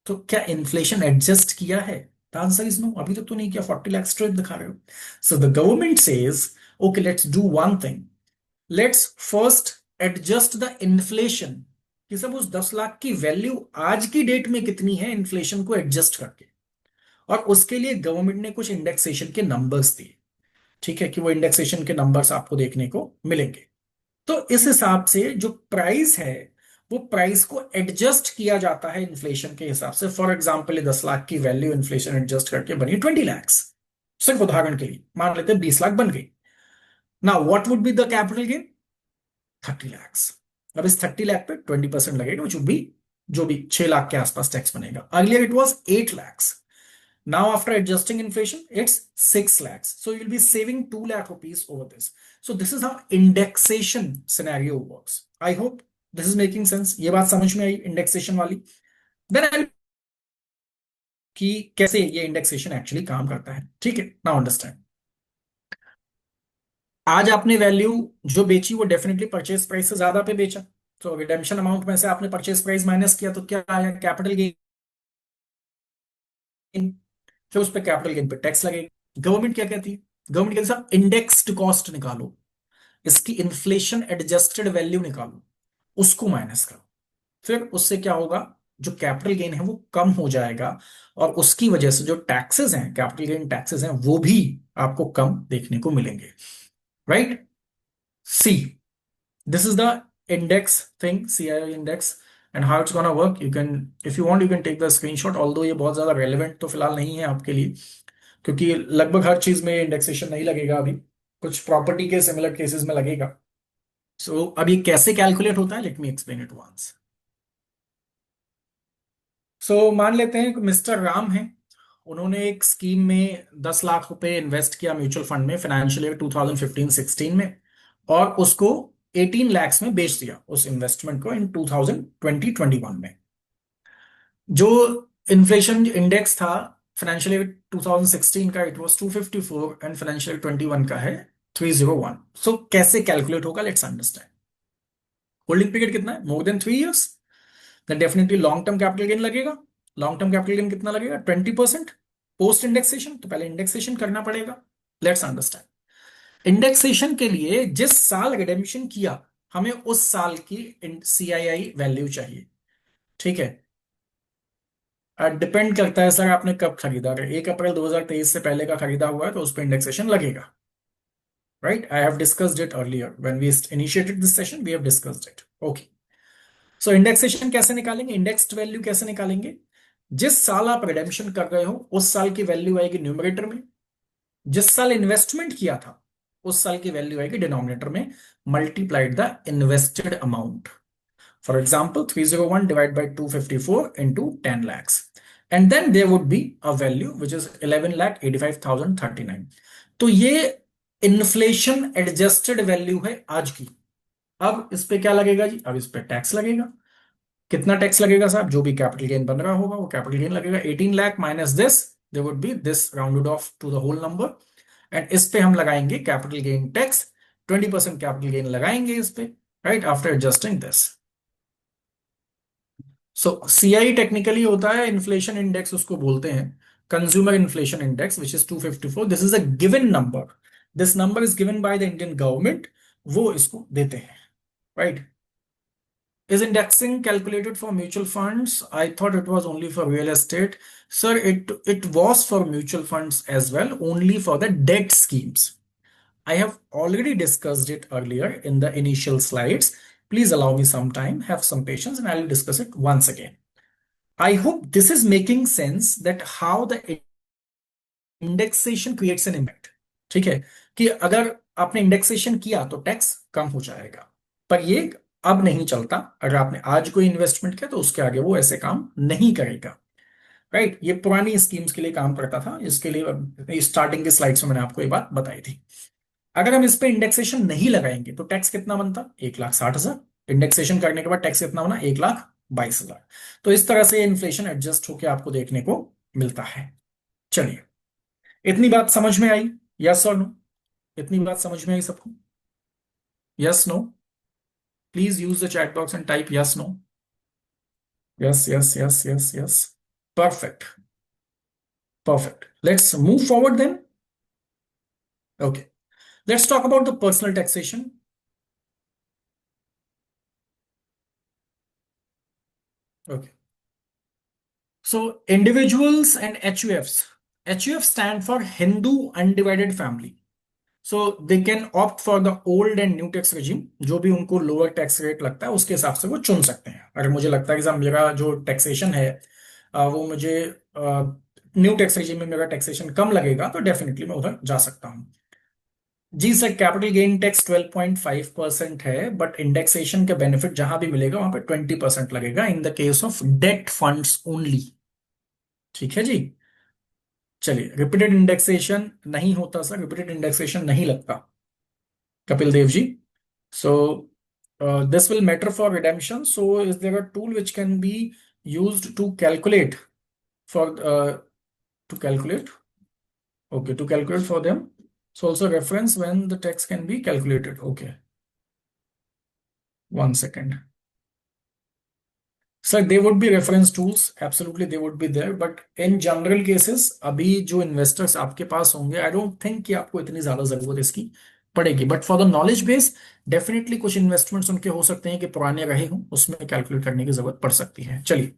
S2: तो क्या inflation adjust किया है? द आंसर इज नो, अभी तक तो नहीं किया। 40 लाख स्ट्रेट दिखा रहे हो। So the government says okay, let's do one thing, let's first adjust the inflation, कि सब उस 10 लाख की वैल्यू आज की डेट में कितनी है इन्फ्लेशन को एडजस्ट करके, और उसके लिए गवर्नमेंट ने कुछ इंडेक्सेशन के नंबर्स दिए। ठीक है, कि वो इंडेक्सेशन के नंबर्स आपको देखने को मिलेंगे। तो इस हिसाब से जो प्राइस है वो प्राइस को एडजस्ट किया जाता है इन्फ्लेशन के हिसाब से। फॉर एग्जाम्पल 10 लाख की वैल्यू इन्फ्लेशन एडजस्ट करके बनी 20 lakhs। सिर्फ उदाहरण के लिए मान लेते हैं 20 लाख बन गई। Now what would be the capital gain? 30 lakhs। अब इस 30 लाख पे 20% लगेगा, विच वुड बी जो भी 6 लाख के आसपास टैक्स बनेगा। Earlier it was 8 lakhs. Now, after adjusting inflation, it's 6 lakhs. So you'll be saving 2 lakh rupees over this. So this is how indexation scenario works. I hope this is making sense. ये बात समझ में आई indexation वाली? Then I'll कि कैसे ये indexation actually काम करता है। ठीक है, now understand. आज आपने वैल्यू जो बेची वो डेफिनेटली परचेज प्राइस से ज्यादा पे बेचा, तो रिडेम्पशन अमाउंट में से आपने परचेज प्राइस माइनस किया तो क्या आया? Capital gain. फिर उस पर कैपिटल गेन पे टैक्स लगेगा। गवर्नमेंट क्या कहती है? गवर्नमेंट कहती है साहब इंडेक्स्ड कॉस्ट निकालो, इसकी इन्फ्लेशन एडजस्टेड वैल्यू निकालो, उसको माइनस करो। फिर उससे क्या होगा? जो कैपिटल गेन है वो कम हो जाएगा, और उसकी वजह से जो टैक्सेस हैं, कैपिटल गेन टैक्सेस हैं, वो भी आपको कम देखने को मिलेंगे। Right? See, this is the index thing, CII index, and how it's gonna work. You can, if you want, you can take the screenshot, although ये बहुत ज्यादा relevant तो फिलहाल नहीं है आपके लिए, क्योंकि लगभग हर चीज में इंडेक्सेशन नहीं लगेगा अभी, कुछ प्रॉपर्टी के सिमिलर केसेस में लगेगा। सो अब ये कैसे कैलकुलेट होता है, let me explain it once. So मान लेते हैं मिस्टर राम है, उन्होंने एक स्कीम में 10 लाख रुपए इन्वेस्ट किया म्यूचुअल फंड में फाइनेंशियल ईयर 2015-16 में, और उसको 18 lakhs में बेच दिया उस इन्वेस्टमेंट को इन 2020-21 में। जो इन्फ्लेशन इंडेक्स था फाइनेंशियल ईयर 2016 का it was 254 and financial year 21 का है 301। सो कैसे कैलकुलेट होगा, लेट्स अंडरस्टैंड। होल्डिंग पीरियड कितना है? More than 3 years, then definitely long term capital gain लगेगा। लॉन्ग टर्म कैपिटल गेन कितना लगेगा? 20% पोस्ट इंडेक्सेशन। तो पहले इंडेक्सेशन करना पड़ेगा। Let's understand. इंडेक्सेशन के लिए जिस साल रिडेम्पशन किया, हमें उस साल की CII वैल्यू चाहिए। ठीक है, डिपेंड करता है सर आपने कब खरीदा। अगर 1 अप्रैल 2023 से पहले का खरीदा हुआ है तो उस पर इंडेक्सेशन लगेगा। Right? I have discussed it earlier when we initiated this session, we have discussed it. Okay, so indexation कैसे निकालेंगे? इंडेक्स्ड वैल्यू कैसे निकालेंगे? जिस साल आप रिडेम्पशन कर रहे हो उस साल की वैल्यू आएगी न्यूमरेटर में, जिस साल इन्वेस्टमेंट किया था उस साल की वैल्यू आएगी डिनोमिनेटर में, multiplied the invested amount. For example, 301 divided by 254 into 10 lakhs. And then there would be a value which is 11,85,039. तो ये इन्फ्लेशन एडजस्टेड वैल्यू है आज की। अब इस पे क्या लगेगा जी? अब इस पे टैक्स लगेगा। कितना टैक्स लगेगा साहब? जो भी कैपिटल गेन बन रहा होगा वो कैपिटल गेन लगेगा। 18 lakh minus this, there would be this rounded off to the whole number, and इस पे हम लगाएंगे capital gain tax, 20% capital gain लगाएंगे इस पे, right, after adjusting this. So CI technically होता है इन्फ्लेशन इंडेक्स, उसको बोलते हैं consumer inflation index, which is 254। This is a given number, this number is given by the Indian government, वो इसको देते हैं। Right? Is indexing calculated for mutual funds? I thought it was only for real estate. Sir, it was for mutual funds as well, only for the debt schemes. I have already discussed it earlier in the initial slides. Please allow me some time, have some patience, and I'll discuss it once again. I hope this is making sense that how the indexation creates an impact. ठीक है, कि अगर आपने indexation किया तो tax कम हो जाएगा, पर ये अब नहीं चलता। अगर आपने आज कोई इन्वेस्टमेंट किया तो उसके आगे वो ऐसे काम नहीं करेगा। राइट? ये पुरानी स्कीम्स के लिए काम करता था, इसके लिए स्टार्टिंग के स्लाइड्स में मैंने आपको ये बात बताई थी। अगर हम इस पे इंडेक्सेशन नहीं लगाएंगे तो टैक्स कितना बनता? 1,60,000। इंडेक्सेशन करने के बाद टैक्स कितना बना? 1,22,000। तो इस तरह से इन्फ्लेशन एडजस्ट होकर आपको देखने को मिलता है। चलिए, इतनी बात समझ में आई? यस और नो? इतनी बात समझ में आई सबको? Yes, no? Please use the chat box and type yes, no. Yes, yes, yes, yes, yes. Perfect, perfect. Let's move forward then. Okay, let's talk about the personal taxation. Okay. So individuals and HUFs. HUF stand for Hindu Undivided Family. So they can opt for the old and new tax regime. जो भी उनको lower tax rate लगता है उसके हिसाब से वो चुन सकते हैं। अगर मुझे लगता है कि साहब मेरा जो टैक्सेशन है वो मुझे न्यू टैक्स regime में मेरा टैक्सेशन कम लगेगा तो डेफिनेटली मैं उधर जा सकता हूँ। जी सर, कैपिटल गेन टैक्स 12.5% है, बट इंडेक्सेशन का बेनिफिट जहां भी मिलेगा वहां पे 20% लगेगा in the case of date funds only. ठीक है जी। चलिए, रिपीटेड इंडेक्सेशन नहीं होता सर, रिपीटेड इंडेक्सेशन नहीं लगता कपिल देव जी। सो this will matter for redemption. So is there a tool which can be used to calculate for to calculate? Okay, to calculate for them. So also reference when the tax can be calculated. Okay, 1 second. Sir, they would be reference tools. Absolutely, they would be there. But in general cases, अभी जो investors आपके पास होंगे, I don't think कि आपको इतनी ज्यादा जरूरत इसकी पड़ेगी. But for the knowledge base, definitely कुछ इन्वेस्टमेंट्स उनके हो सकते हैं कि पुराने रहे हों, उसमें कैलकुलेट करने की जरूरत पड़ सकती है। चलिए,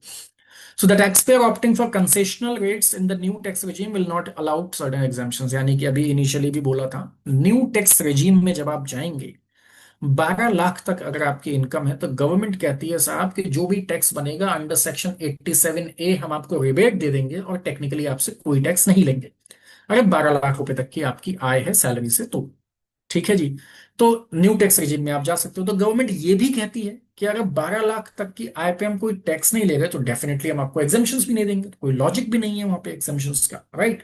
S2: so the taxpayer opting for concessional rates in the new tax regime will not allow certain exemptions. यानी कि अभी इनिशियली भी बोला था, न्यू टैक्स regime में जब आप जाएंगे, 12 लाख तक अगर आपकी इनकम है, तो गवर्नमेंट कहती है साहब कि जो भी टैक्स बनेगा अंडर सेक्शन 87A हम आपको रिबेट दे देंगे और टेक्निकली आपसे कोई टैक्स नहीं लेंगे, अगर 12 लाख रुपए तक की आपकी आय है सैलरी से तो। ठीक है जी। तो न्यू टैक्स रेजिम में आप जा सकते हो। तो गवर्नमेंट ये भी कहती है कि अगर 12 लाख तक की आय पे हम कोई टैक्स नहीं ले रहे तो डेफिनेटली हम आपको एग्जाम्पशंस भी नहीं देंगे। कोई लॉजिक भी नहीं है वहां पे एग्जाम्पशंस का, राइट।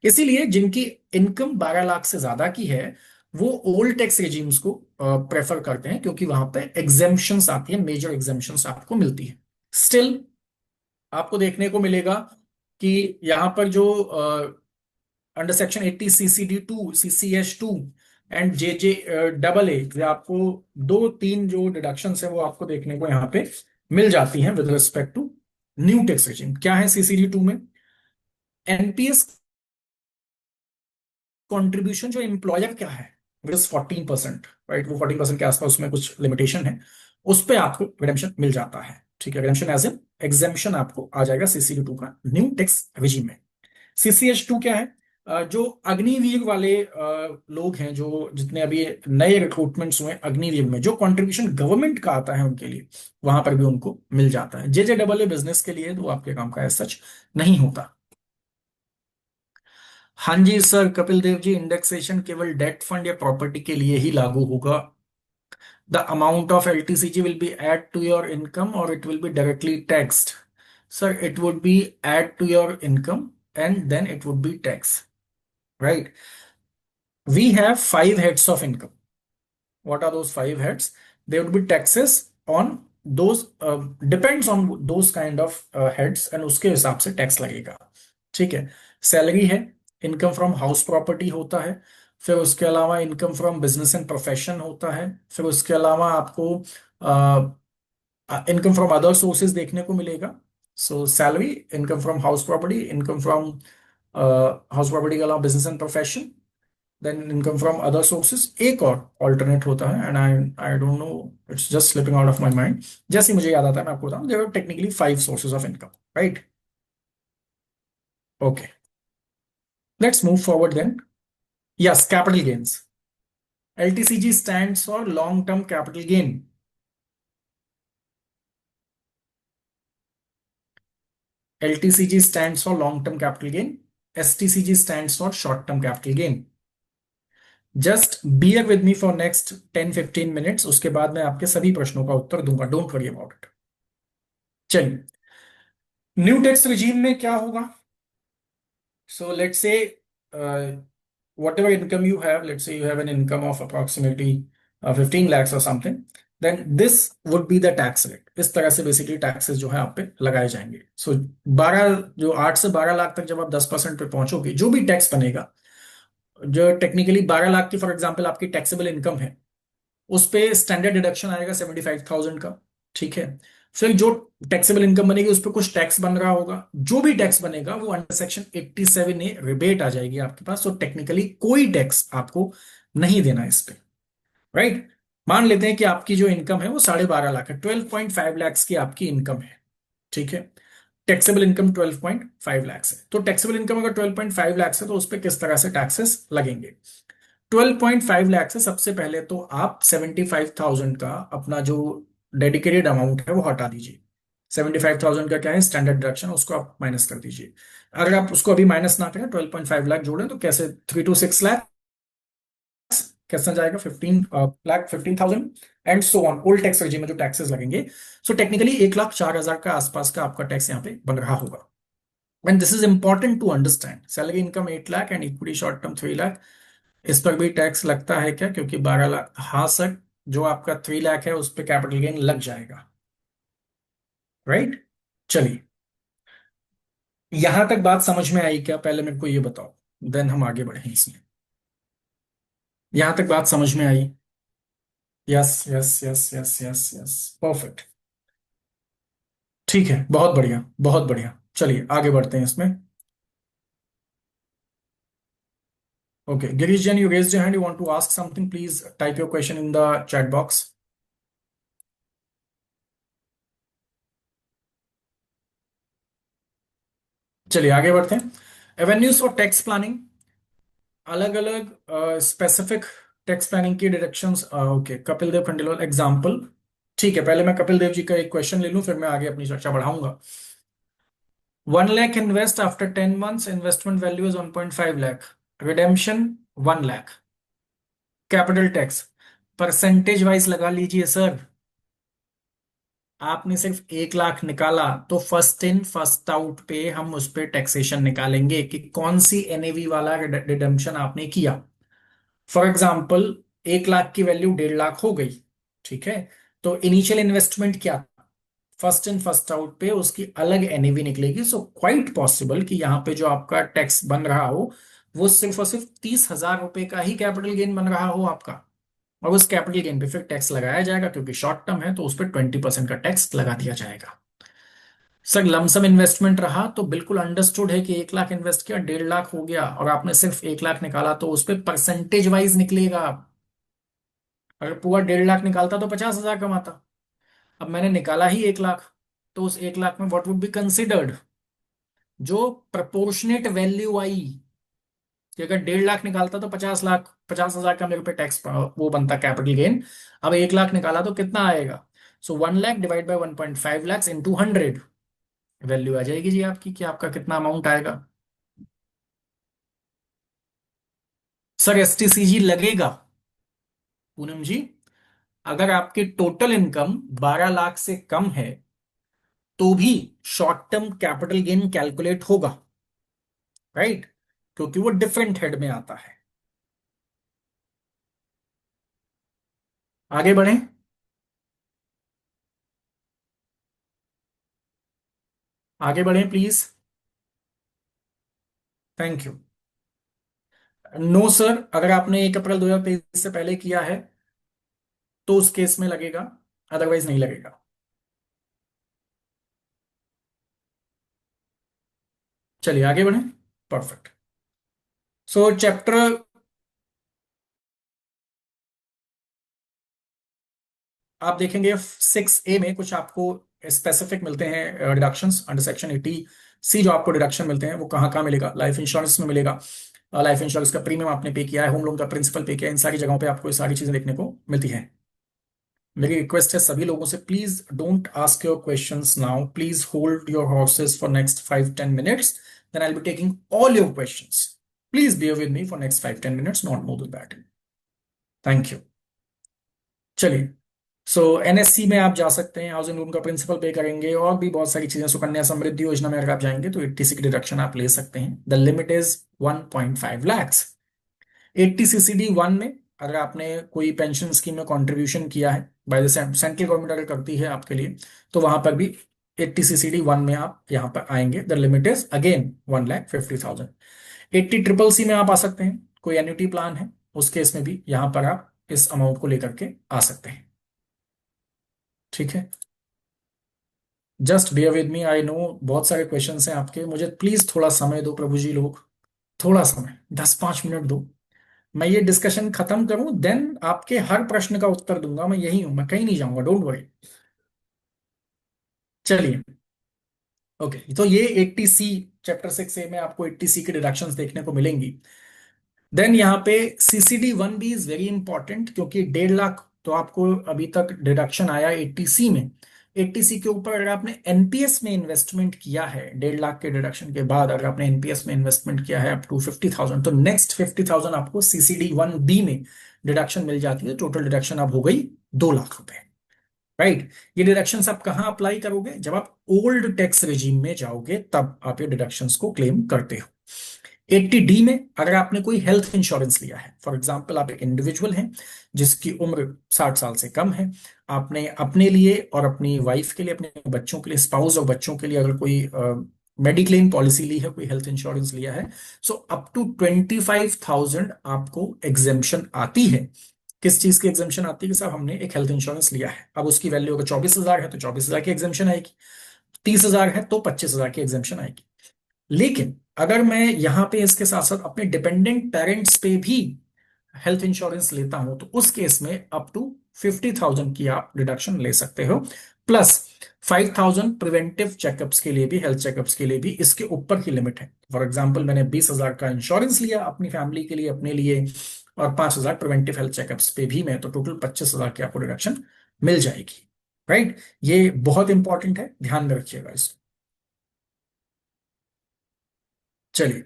S2: इसीलिए जिनकी इनकम 12 लाख से ज्यादा की है वो ओल्ड टैक्स रेजिम्स को प्रेफर करते हैं, क्योंकि वहां पे एग्जाम्पशंस आती है, मेजर एग्जाम्पशंस आपको मिलती है। स्टिल आपको देखने को मिलेगा कि यहां पर जो under section 80 CCD2, CCH2 and JJ double A, आपको 2-3 जो डिडक्शन है वो आपको देखने को यहाँ पे मिल जाती हैं with respect to new tax regime. क्या है CCD2 में? एनपीएस कंट्रीब्यूशन जो एम्प्लॉयर क्या है, विच इज 14%, राइट, वो 14% के आसपास, उसमें कुछ लिमिटेशन है, उस पर आपको रिडेम्पशन मिल जाता है। ठीक है, रिडेम्पशन एज एन एग्जेम्पशन आपको आ जाएगा CCD2 का न्यू टैक्स रेजिम में। CCH2 क्या है? जो अग्निवीर वाले लोग हैं, जो जितने अभी नए रिक्रूटमेंट्स हुए अग्निवीर में, जो कंट्रीब्यूशन गवर्नमेंट का आता है उनके लिए, वहां पर भी उनको मिल जाता है। JJAA बिजनेस के लिए तो आपके काम का एज सच नहीं होता। हाँ जी सर, कपिल देव जी, इंडेक्सेशन केवल डेट फंड या प्रॉपर्टी के लिए ही लागू होगा। The amount of LTCG will be add to your income और it will be directly taxed. Sir, it would be add to your income and then it would be tax, right? We have 5 heads of income. What are those 5 heads? There would be taxes on those, depends on those kind of heads, and उसके हिसाब से tax लगेगा। ठीक है, salary है, income from house property होता है, फिर उसके अलावा income from business and profession होता है, फिर उसके अलावा आपको इनकम फ्रॉम अदर सोर्सेज देखने को मिलेगा। So salary, income from house property, income from house property के अलावा business and profession, then income from other sources. एक और ऑल्टरनेट होता है, and I don't know, it's just slipping out of my mind, जैसे ही मुझे याद आता है मैं आपको बताऊं। There are technically 5 sources of income, right? Okay, let's move forward then. Yes, capital gains. LTCG stands for long term capital gain. LTCG stands for long term capital gain. STCG stands for short term capital gain. Just beer with me for next 10-15 minutes, उसके बाद मैं आपके सभी प्रश्नों का उत्तर दूंगा, don't worry about it. चलिए, new tax regime में क्या होगा? So let's say whatever income you have, let's say you have an income of approximately 15 lakhs or something, then this would be the tax rate. इस तरह से basically taxes जो है आप पे लगाए जाएंगे। सो 8 से 12 लाख तक जब आप 10% पे पहुंचोगे, जो भी टैक्स बनेगा, जो टेक्निकली 12 लाख की फॉर एग्जांपल आपकी टैक्सेबल इनकम है, उस पे स्टैंडर्ड डिडक्शन आएगा 75,000 का। ठीक है, फिर जो टैक्सेबल इनकम बनेगी उस पर कुछ टैक्स बन रहा होगा, जो भी टैक्स बनेगा वो अंडर सेक्शन 87A रिबेट आ जाएगी आपके पास। तो टेक्निकली कोई टैक्स आपको नहीं देना इस पे, राइट? मान लेते हैं कि आपकी जो इनकम है वो 12.5 लाख है, 12.5 लाख की आपकी इनकम है। ठीक है, टैक्सेबल इनकम 12.5 लाख है। तो टैक्सेबल इनकम अगर 12.5 लाख है तो उस पर किस तरह से टैक्सेस लगेंगे? 12.5 लाख से सबसे पहले तो आप 75,000 का अपना जो डेडिकेटेड अमाउंट है वो हटा दीजिए। 75,000 का क्या है, स्टैंडर्ड डिडक्शन, उसको आप माइनस कर दीजिए। अगर आप उसको अभी माइनस ना करें, 12.5 लाख जोड़ें, तो कैसे 3 to 6 लाख कितना जाएगा, 15,15,000 and so on, old tax regime में जो टैक्सेस लगेंगे। सो टेक्निकली 1,04,000 का आसपास का आपका टैक्स यहाँ पे बन रहा होगा। And this is important to understand, salary income 8 lakh and equity short term 3 lakh, इस पर भी टैक्स लगता है क्या, क्योंकि 12 लाख, हाँ सर, जो आपका 3 लाख है उस पर कैपिटल गेन लग जाएगा, राइट। चलिए, यहां तक बात समझ में आई क्या, पहले मेरे को ये बताओ, देन हम आगे बढ़े इसमें। यहां तक बात समझ में आई? Yes yes yes yes yes yes, perfect, ठीक है, बहुत बढ़िया बहुत बढ़िया। चलिए आगे बढ़ते हैं इसमें। Okay, Girish Jain, you raised your hand, you want to ask something, please type your question in the chat box. चलिए आगे बढ़ते हैं। एवेन्यूज फॉर टैक्स प्लानिंग, अलग अलग स्पेसिफिक टैक्स प्लानिंग की deductions. Okay, Kapil Dev Khandelwal example, ठीक है, पहले मैं कपिल देव जी का एक क्वेश्चन ले लूं, फिर मैं आगे अपनी चर्चा बढ़ाऊंगा। 1 lakh invest after 10 months, investment value is 1.5 lakh, redemption 1 lakh, capital tax percentage wise लगा लीजिए सर। आपने सिर्फ 1 लाख निकाला तो फर्स्ट इन फर्स्ट आउट पे हम उस पे टैक्सेशन निकालेंगे कि कौन सी एनएवी वाला रिडेम्पशन आपने किया। फॉर एग्जाम्पल, 1 लाख की वैल्यू 1.5 लाख हो गई, ठीक है, तो इनिशियल इन्वेस्टमेंट क्या, फर्स्ट इन फर्स्ट आउट पे उसकी अलग एनएवी निकलेगी। सो क्वाइट पॉसिबल कि यहाँ पे जो आपका टैक्स बन रहा हो वो सिर्फ और सिर्फ 30,000 रुपए का ही कैपिटल गेन बन रहा हो आपका, और उस कैपिटल गेन पे फिर टैक्स लगाया जाएगा, क्योंकि शॉर्ट टर्म है तो उस पर 20% का टैक्स लगा दिया जाएगा। सर लमसम इन्वेस्टमेंट रहा तो बिल्कुल अंडरस्टूड है कि 1 लाख इन्वेस्ट किया, 1.5 लाख हो गया, और आपने सिर्फ 1 लाख निकाला तो उस पर परसेंटेज वाइज निकलेगा। अगर पूरा 1.5 लाख निकालता तो 50,000 कमाता। अब मैंने निकाला ही 1 लाख, तो उस 1 लाख में व्हाट वुड बी कंसिडर्ड, जो प्रपोर्शनेट वैल्यू आई, कि अगर 1.5 लाख निकालता तो 50 लाख, 50,000 का मेरे पे टैक्स वो बनता कैपिटल गेन। अब 1 लाख निकाला तो कितना आएगा, so 1 lakh divide by 1.5 lakh into 100, value आ जाएगी जी आपकी कि आपका कितना अमाउंट आएगा। सर एसटीसीजी लगेगा पूनम जी, अगर आपकी टोटल इनकम 12 लाख से कम है तो भी short term capital gain calculate होगा, राइट, क्योंकि वो डिफरेंट हेड में आता है। आगे बढ़ें, आगे बढ़ें please, thank you. No sir, अगर आपने 1 अप्रैल 2023 से पहले किया है तो उस केस में लगेगा, अदरवाइज नहीं लगेगा। चलिए आगे बढ़ें, परफेक्ट। सो चैप्टर, आप देखेंगे 6A में कुछ आपको स्पेसिफिक मिलते हैं डिडक्शंस अंडर सेक्शन 80C, जो आपको डिडक्शन मिलते हैं वो कहाँ कहाँ मिलेगा, लाइफ इंश्योरेंस में मिलेगा, लाइफ इंश्योरेंस का प्रीमियम आपने पे किया है, होम लोन का प्रिंसिपल पे किया है, इन सारी जगहों पे आपको ये सारी चीजें देखने को मिलती हैं। मेरी रिक्वेस्ट है सभी लोगों से, please don't ask your questions now, please hold your horses for next 5-10 minutes, then I will be taking all your questions. Please bear with me for next 5-10 minutes, not more than that. Thank you. चलिए, so NSC में आप जा सकते हैं, housing loan का principal पे करेंगे, और भी बहुत सारी चीजें, सुकन्या समृद्धि योजना में अगर आप जाएंगे तो 80 की डिडक्शन आप ले सकते हैं। The limit is 1.5 lakhs। 80 CCD 1 में अगर आपने कोई पेंशन स्कीम में कंट्रीब्यूशन किया है, बाय द सेंट्रल गवर्नमेंट अगर करती है आपके लिए, तो वहां पर भी 80 CCD 1 में आप यहाँ पर आएंगे। The limit is again 1,50,000। 80 CCC में आप आ सकते हैं, कोई एन्युटी प्लान है उस केस में भी यहाँ पर आप इस अमाउंट को लेकर के आ सकते हैं, ठीक है। Just beer with me, I know बहुत सारे क्वेश्चंस हैं आपके, मुझे प्लीज थोड़ा समय दो प्रभु जी लोग, थोड़ा समय, 10-5 मिनट दो, मैं ये डिस्कशन खत्म करूं, देन आपके हर प्रश्न का उत्तर दूंगा। मैं यही हूं, मैं कहीं नहीं जाऊंगा, डोंट वरी। चलिए, ओके, तो ये 80C, चैप्टर 6A में आपको 80C की डिडक्शंस देखने को मिलेंगी। देन यहाँ पे CCD 1 भी इज वेरी इंपॉर्टेंट, क्योंकि 1.5 लाख तो आपको अभी तक डिडक्शन आया 80C में। 80C के ऊपर अगर आपने एनपीएस में इन्वेस्टमेंट किया है, 1.5 लाख के डिडक्शन के बाद अगर आपने एनपीएस में इन्वेस्टमेंट किया है अप टू 50,000, तो नेक्स्ट 50,000 आपको CCD 1B में डिडक्शन मिल जाती है। टोटल डिडक्शन अब हो गई 2 लाख रुपए। राइट। ये डिडक्शंस आप कहाँ अप्लाई करोगे? जब आप ओल्ड टैक्स रेजिम में जाओगे तब आप ये डिडक्शंस को क्लेम करते हो। 80D में अगर आपने कोई हेल्थ इंश्योरेंस लिया है, फॉर एग्जांपल आप एक इंडिविजुअल हैं जिसकी उम्र 60 साल से कम है, आपने अपने लिए और अपनी वाइफ के लिए, अपने बच्चों के लिए, स्पाउस और बच्चों के लिए अगर कोई मेडिक्लेम पॉलिसी ली है, कोई हेल्थ इंश्योरेंस लिया है, सो अप टू 25,000 आपको एग्जेम्पशन आती है। किस चीज की एग्जेम्पशन आती है? कि साहब हमने एक हेल्थ इंश्योरेंस लिया है, अब उसकी वैल्यू अगर 24,000 है तो 24,000 की एग्जेम्पशन आएगी, 30,000 है तो 25,000 की एग्जेम्पशन आएगी। लेकिन अगर मैं यहां पे इसके साथ साथ अपने डिपेंडेंट पेरेंट्स पे भी हेल्थ इंश्योरेंस लेता हूं तो उस केस में अप टू 50,000 की आप डिडक्शन ले सकते हो, प्लस 5,000 प्रिवेंटिव चेकअप्स के लिए भी, हेल्थ चेकअप्स के लिए भी इसके ऊपर की लिमिट है। फॉर एग्जांपल मैंने 20,000 का इंश्योरेंस लिया अपनी फैमिली के लिए, अपने लिए, और 5,000 प्रिवेंटिव हेल्थ चेकअप्स पे भी मैं, तो टोटल 25,000 की आपको डिडक्शन मिल जाएगी। राइट। ये बहुत इंपॉर्टेंट है, ध्यान में रखिएगा इसको। चलिए,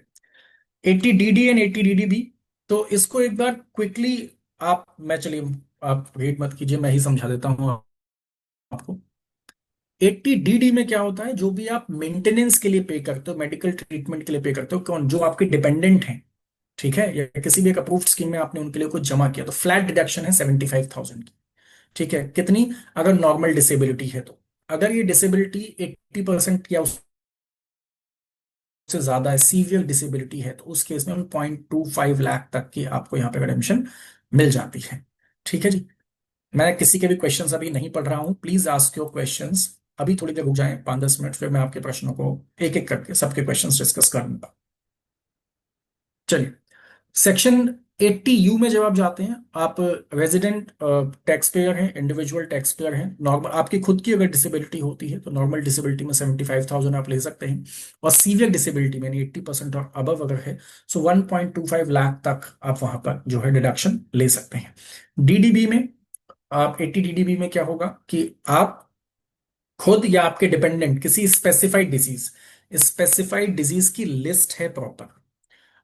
S2: 80DD एंड 80DDB, तो इसको एक बार क्विकली आप, मैं, चलिए आप वेट मत कीजिए, मैं ही समझा देता हूं आपको। 80DD में क्या होता है? जो भी आप मेंटेनेंस के लिए पे करते हो, मेडिकल ट्रीटमेंट के लिए पे करते हो, कौन जो आपके डिपेंडेंट हैं, ठीक है, या किसी भी एक अप्रूव्ड स्कीम में आपने उनके लिए कुछ जमा किया, तो फ्लैट डिडक्शन है 75,000 की। ठीक है, कितनी? अगर नॉर्मल डिसेबिलिटी है तो। अगर ये डिसेबिलिटी 80% या से ज्यादा है, सीवियर डिसेबिलिटी है, तो उस केस में 0.25 लाख तक की आपको यहाँ पे रिडेम्पशन मिल जाती है। ठीक है जी। मैं किसी के भी क्वेश्चंस अभी नहीं पढ़ रहा हूं, प्लीज आस्क योर क्वेश्चंस। अभी थोड़ी देर रुक जाएं, 5-10 मिनट, फिर मैं आपके प्रश्नों को एक एक करके सबके क्वेश्चंस डिस्कस करूंगा। चलिए, सेक्शन 80U में जब आप जाते हैं, आप रेजिडेंट टैक्स पेयर हैं, इंडिविजुअल टैक्स पेयर हैं, नॉर्मल आपकी खुद की अगर डिसेबिलिटी होती है तो नॉर्मल डिसेबिलिटी में 75,000 आप ले सकते हैं, और सीवियर डिसेबिलिटी में 80% और अबव अगर है, सो 1.25 लाख तक आप वहां पर जो है डिडक्शन ले सकते हैं। डीडीबी में, आप 80DDB में क्या होगा कि आप खुद या आपके डिपेंडेंट किसी स्पेसिफाइड डिजीज की लिस्ट है प्रॉपर,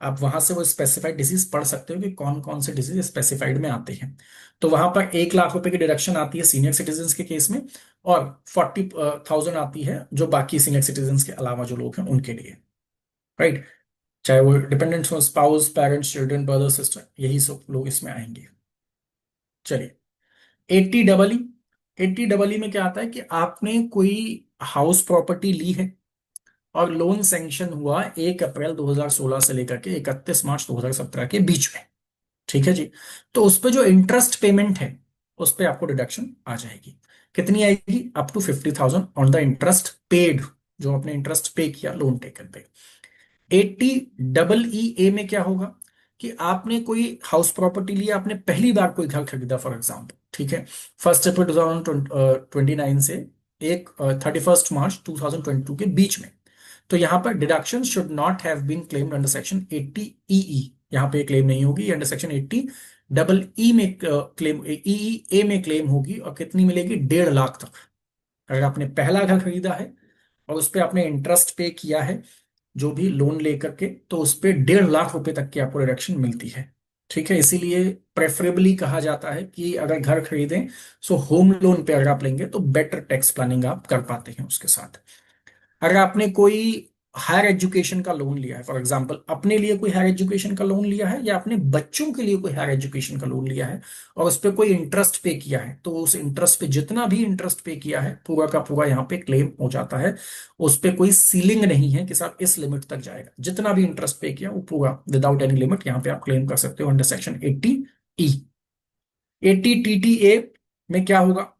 S2: आप वहां से वो स्पेसिफाइड डिजीज पढ़ सकते हो कि कौन कौन से डिजीज स्पेसिफाइड में आते हैं। तो वहां पर 1 लाख रुपए की डिडक्शन आती है सीनियर सिटीजन के केस में, और 40,000 आती है जो बाकी सीनियर सिटीजन के अलावा जो लोग हैं उनके लिए। राइट। चाहे वो डिपेंडेंट्स हो, spouse, parents, children, brother, sister, यही सब लोग इसमें आएंगे। चलिए, 80EE। 80EE में क्या आता है कि आपने कोई हाउस प्रॉपर्टी ली है और लोन सैंक्शन हुआ 1 अप्रैल 2016 से लेकर के 31 मार्च 2017 के बीच में। ठीक है जी। तो उस पे जो इंटरेस्ट पेमेंट है उस पे आपको डिडक्शन आ जाएगी। कितनी आएगी? Up to 50,000 on the interest paid, जो आपने इंटरेस्ट पे किया लोन टेकन पे। 80EE में क्या होगा कि आपने कोई हाउस प्रॉपर्टी लिया, आपने पहली बार कोई घर खरीदा फॉर एग्जाम्पल, ठीक है, 1 अप्रैल 2029 से एक 31 मार्च 2022 के बीच में, तो यहां पर deduction should not have been claimed under section 80EE। यहां पे क्लेम नहीं होगी, अंडर सेक्शन 80EE में क्लेम, EE में क्लेम होगी, और कितनी मिलेगी? 1.5 लाख तक। अगर आपने पहला घर खरीदा है और उस पर आपने इंटरेस्ट पे किया है जो भी लोन लेकर के, तो उस पर 1.5 लाख रुपए तक की आपको रिडक्शन मिलती है। ठीक है, इसीलिए प्रेफरेबली कहा जाता है कि अगर घर खरीदें सो होम लोन पे अगर आप लेंगे तो बेटर टैक्स प्लानिंग आप कर पाते हैं उसके साथ। अगर आपने कोई हायर एजुकेशन का लोन लिया है, फॉर एग्जांपल अपने लिए कोई हायर एजुकेशन का लोन लिया है या अपने बच्चों के लिए कोई हायर एजुकेशन का लोन लिया है, और उस पर कोई इंटरेस्ट पे किया है, तो उस इंटरेस्ट पे जितना भी इंटरेस्ट पे किया है पूरा का पूरा यहाँ पे क्लेम हो जाता है। उस पे कोई सीलिंग नहीं है कि साहब इस लिमिट तक जाएगा, जितना भी इंटरेस्ट पे किया वो पूरा विदाउट एनी लिमिट यहाँ पे आप क्लेम कर सकते हो अंडर सेक्शन 80E। 80TTA में क्या होगा?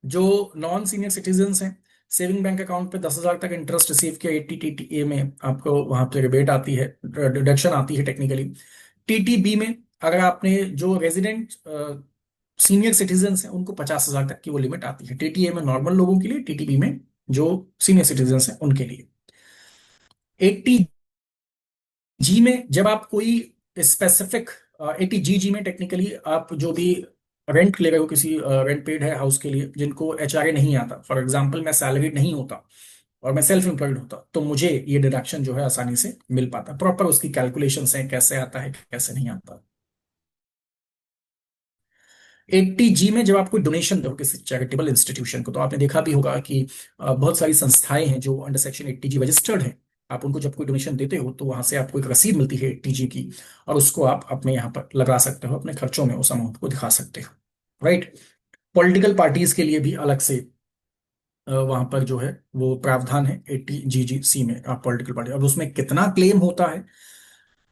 S2: जो नॉन सीनियर सिटीजन हैं, सेविंग बैंक अकाउंट पे 10,000 तक इंटरेस्ट रिसीव किया, 80TTA में आपको वहां पे रिबेट आती है, डिडक्शन आती है टेक्निकली। TTB में अगर आपने, जो रेजिडेंट सीनियर सिटीजन हैं उनको 50,000 तक की वो लिमिट आती है। TTA में नॉर्मल लोगों के लिए, TTB में जो सीनियर सिटीजन हैं उनके लिए। 80G में जब आप कोई स्पेसिफिक, 80GG में टेक्निकली आप जो भी रेंट ले रहे हो, किसी रेंट पेड है हाउस के लिए, जिनको HRA नहीं आता, फॉर एग्जांपल मैं सैलरीड नहीं होता और मैं सेल्फ एम्प्लॉयड होता, तो मुझे ये डिडक्शन जो है आसानी से मिल पाता। प्रॉपर उसकी कैलकुलेशंस हैं, कैसे आता है कैसे नहीं आता। 80G में जब आप कोई डोनेशन दो किसी चैरिटेबल इंस्टीट्यूशन को, तो आपने देखा भी होगा कि बहुत सारी संस्थाएं हैं जो अंडर सेक्शन 80G रजिस्टर्ड हैं। आप उनको जब कोई डोनेशन देते हो तो वहां से आपको एक रसीद मिलती है 80G की, और उसको आप अपने यहाँ पर लगा सकते हो, अपने खर्चों में उस अमाउंट को दिखा सकते हो। राइट। पॉलिटिकल पार्टीज के लिए भी अलग से वहां पर जो है वो प्रावधान है 80GGC में। आप पॉलिटिकल पार्टी, अब उसमें कितना क्लेम होता है,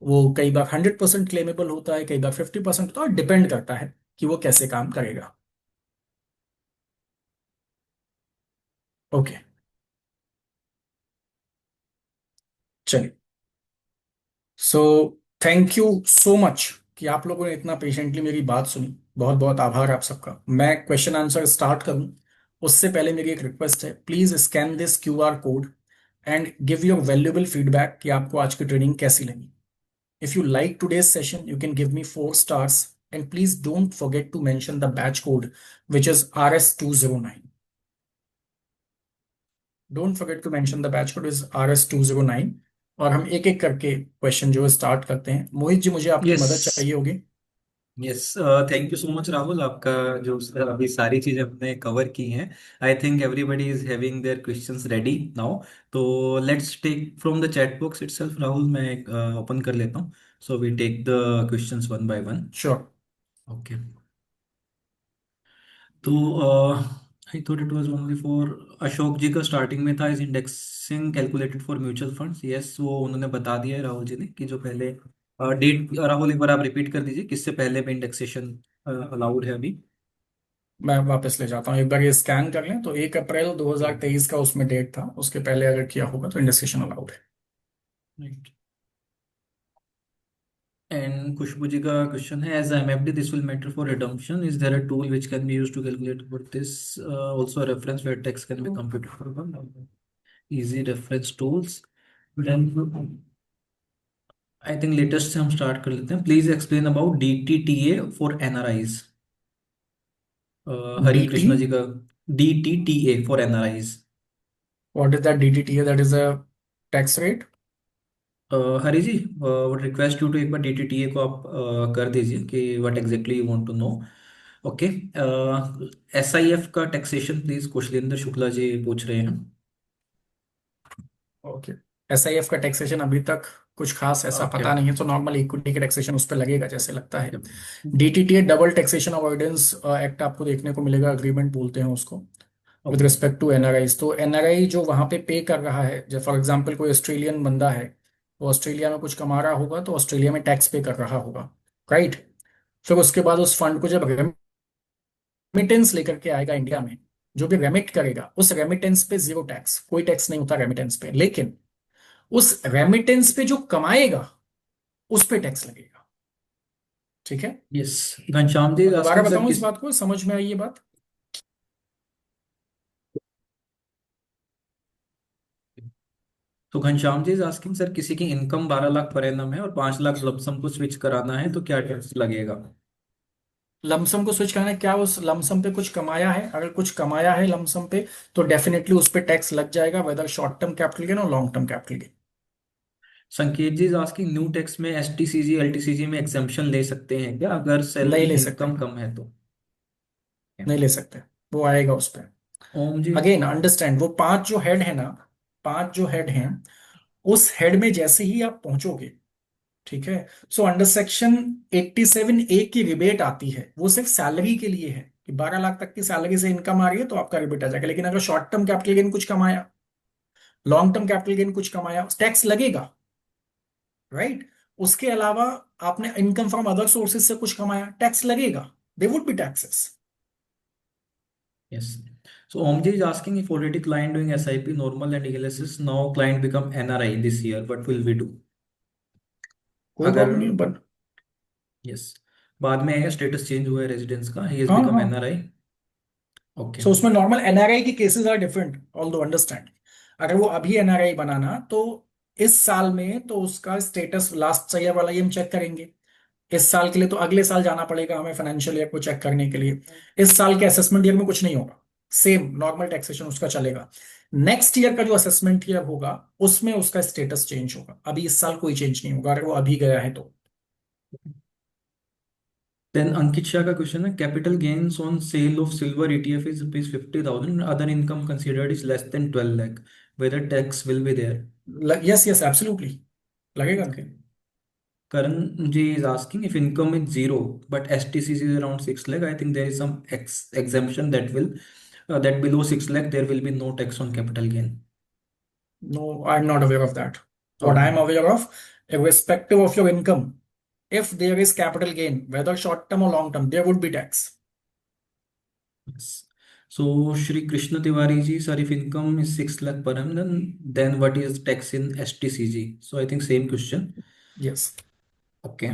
S2: वो कई बार 100% क्लेमेबल होता है, कई बार 50% होता है, डिपेंड करता है कि वो कैसे काम करेगा। ओके, चलिए। So thank you so much कि आप लोगों ने इतना पेशेंटली मेरी बात सुनी। बहुत बहुत आभार आप सबका। मैं क्वेश्चन आंसर स्टार्ट करूं उससे पहले मेरी एक रिक्वेस्ट है, please scan this QR code and give your valuable feedback कि आपको आज की ट्रेनिंग कैसी लगी। If you like today's session, you can give me 4 stars, and please don't forget to mention the batch code, which is RS209. Don't forget to mention the batch code is RS209। और हम एक एक करके question जो है start करते हैं। मोहित जी, मुझे आपकी
S1: यस।
S2: मदद चाहिए होगी।
S1: Yes, thank you so much Rahul, आपका जो अभी सारी चीजें हमने कवर की हैं। I think everybody is having their questions ready now. तो let's take from the chat box itself. Rahul, मैं ओपन कर लेता हूँ। So we take the questions one by one.
S2: Sure.
S1: Okay. तो I thought it was only for Ashok ji का starting में था, is indexing calculated for mutual funds. Yes, वो उन्होंने बता दिया है राहुल जी ने कि जो पहले डेट, राहुल एक बार आप रिपीट कर दीजिए किससे पहले में इंडेक्सेशन अलाउड है अभी।
S2: मैं वापस ले जाता हूँ, एक बार ये स्कैन कर लें तो 1 अप्रैल 2023 का उसमें डेट था, उसके पहले अगर किया होगा तो इंडस्ट्रेशन अलाउड है।
S1: राइट। एंड खुशबू जी का क्वेश्चन है, as IMFD this will matter for redemption, is there a tool which can be used to calculate for this, also reference where tax can be computed for easy reference tools. Then I think latest से हम start कर लेते हैं। Please explain about DTTA for NRIs। Hari
S2: DT,
S1: Krishna ji का DTTA for NRIs।
S2: What is that? DTTA, that is a tax rate.
S1: Hari ji, would request you to एक बार DTTA को आप कर दीजिए कि what exactly you want to know. Okay. SIF का taxation please Kushalendra Shukla ji पूछ रहे हैं।
S2: ओके। SIF का टैक्सेशन अभी तक कुछ खास ऐसा
S1: ओके।
S2: पता नहीं है, तो नॉर्मल इक्विटी का टैक्सेशन उस पर लगेगा जैसे लगता है। DTTA double taxation avoidance act आपको देखने को मिलेगा, अग्रीमेंट बोलते हैं उसको, with
S1: okay.
S2: Respect to NRIs। तो NRI जो वहां पे कर रहा है, जब फॉर एग्जांपल कोई ऑस्ट्रेलियन बंदा है, वो ऑस्ट्रेलिया में कुछ कमा रहा होगा तो ऑस्ट्रेलिया में टैक्स पे कर रहा होगा। राइट। फिर उसके बाद उस फंड को जब रेमिटेंस लेकर के आएगा इंडिया में, जो भी रेमिट करेगा उस रेमिटेंस पे जीरो टैक्स, कोई टैक्स नहीं होता रेमिटेंस पे, लेकिन उस रेमिटेंस पे जो कमाएगा उस पे टैक्स लगेगा। ठीक है।
S1: यस। घनश्याम जी
S2: मैं दोबारा
S1: आस्किंग सर
S2: बताऊं इस
S1: किस,
S2: बात को, समझ में आई ये बात?
S1: तो घनश्याम जी आस्किंग सर किसी की इनकम 12 लाख पर एनम है और 5 लाख लमसम को स्विच कराना है तो क्या टैक्स लगेगा।
S2: लमसम को स्विच करना है क्या? उस लमसम पे कुछ कमाया है, अगर कुछ कमाया है लमसम पे, तो डेफिनेटली उस पे टैक्स लग जाएगा, whether short term capital gain और long term capital gain.
S1: Sanket ji asking new tax में STCG LTCG में एग्जाम्पशन ले सकते हैं क्या अगर
S2: नहीं
S1: सैलरी
S2: ले सकते,
S1: इनकम कम है तो।
S2: नहीं ले सकते, वो आएगा उस पे।
S1: ओम जी।
S2: अगेन अंडरस्टैंड, वो 5 जो हेड है ना, 5 जो हेड हैं, उस हेड में जैसे ही आप पहुंचोगे, ठीक है, सो अंडर सेक्शन 87A की रिबेट आती है, वो सिर्फ सैलरी के लिए है कि 12 लाख तक की सैलरी से इनकम आ रही है तो आपका रिबेट आ जाएगा। लेकिन अगर शॉर्ट टर्म कैपिटल गेन कुछ कमाया, लॉन्ग टर्म कैपिटल गेन कुछ कमाया, टैक्स लगेगा। राइट। उसके अलावा आपने इनकम फ्रॉम अदर सोर्सेज से कुछ कमाया, टैक्स लगेगा, दे would B taxes.
S1: Yes. So Omji is asking if already client doing SIP normal and ELSS, now client become NRI this year, what will we do?
S2: कोई
S1: अगर
S2: problem नहीं है, but
S1: yes बाद में आएगा स्टेटस चेंज हुआ है residence का, ही हैज
S2: हाँ
S1: बिकम
S2: हाँ।
S1: NRI। ओके।
S2: सो उसमें नॉर्मल NRI की केसेस आर डिफरेंट, ऑल दो अंडरस्टैंड। अगर वो अभी NRI बनाना तो इस साल में तो उसका स्टेटस लास्ट ईयर वाला ही हम चेक करेंगे। इस साल के लिए तो अगले साल जाना पड़ेगा हमें फाइनेंशियल ईयर को चेक करने के लिए। इस साल के असेसमेंट ईयर में कुछ नहीं होगा, सेम नॉर्मल टैक्सेशन उसका चलेगा। नेक्स्ट ईयर का जो असेसमेंट ईयर होगा उसमें उसका स्टेटस चेंज होगा, अभी इस साल कोई चेंज नहीं होगा अगर वो अभी गया है तो।
S1: Then Ankit Shah का क्वेश्चन है, capital gains on sale of silver ETF is rupees 50,000, other income considered is less than 12 lakh, whether tax will be there?
S2: Yes yes absolutely लगेगा
S1: Okay.
S2: Ankit.
S1: Karan Ji is asking, if income is zero but STCC is around 6 lakh, I think there is some exemption that will that below 6 lakh there will be no tax on capital gain.
S2: No, I'm not aware of that. What
S1: Okay.
S2: I'm aware of, irrespective of your income, if there is capital gain, whether short term or long term, there would be tax.
S1: Yes. So Shri Krishna Tiwari ji, sir, if income is 6 lakh per annum, then what is tax in STCG? So I think same question.
S2: Yes.
S1: Okay.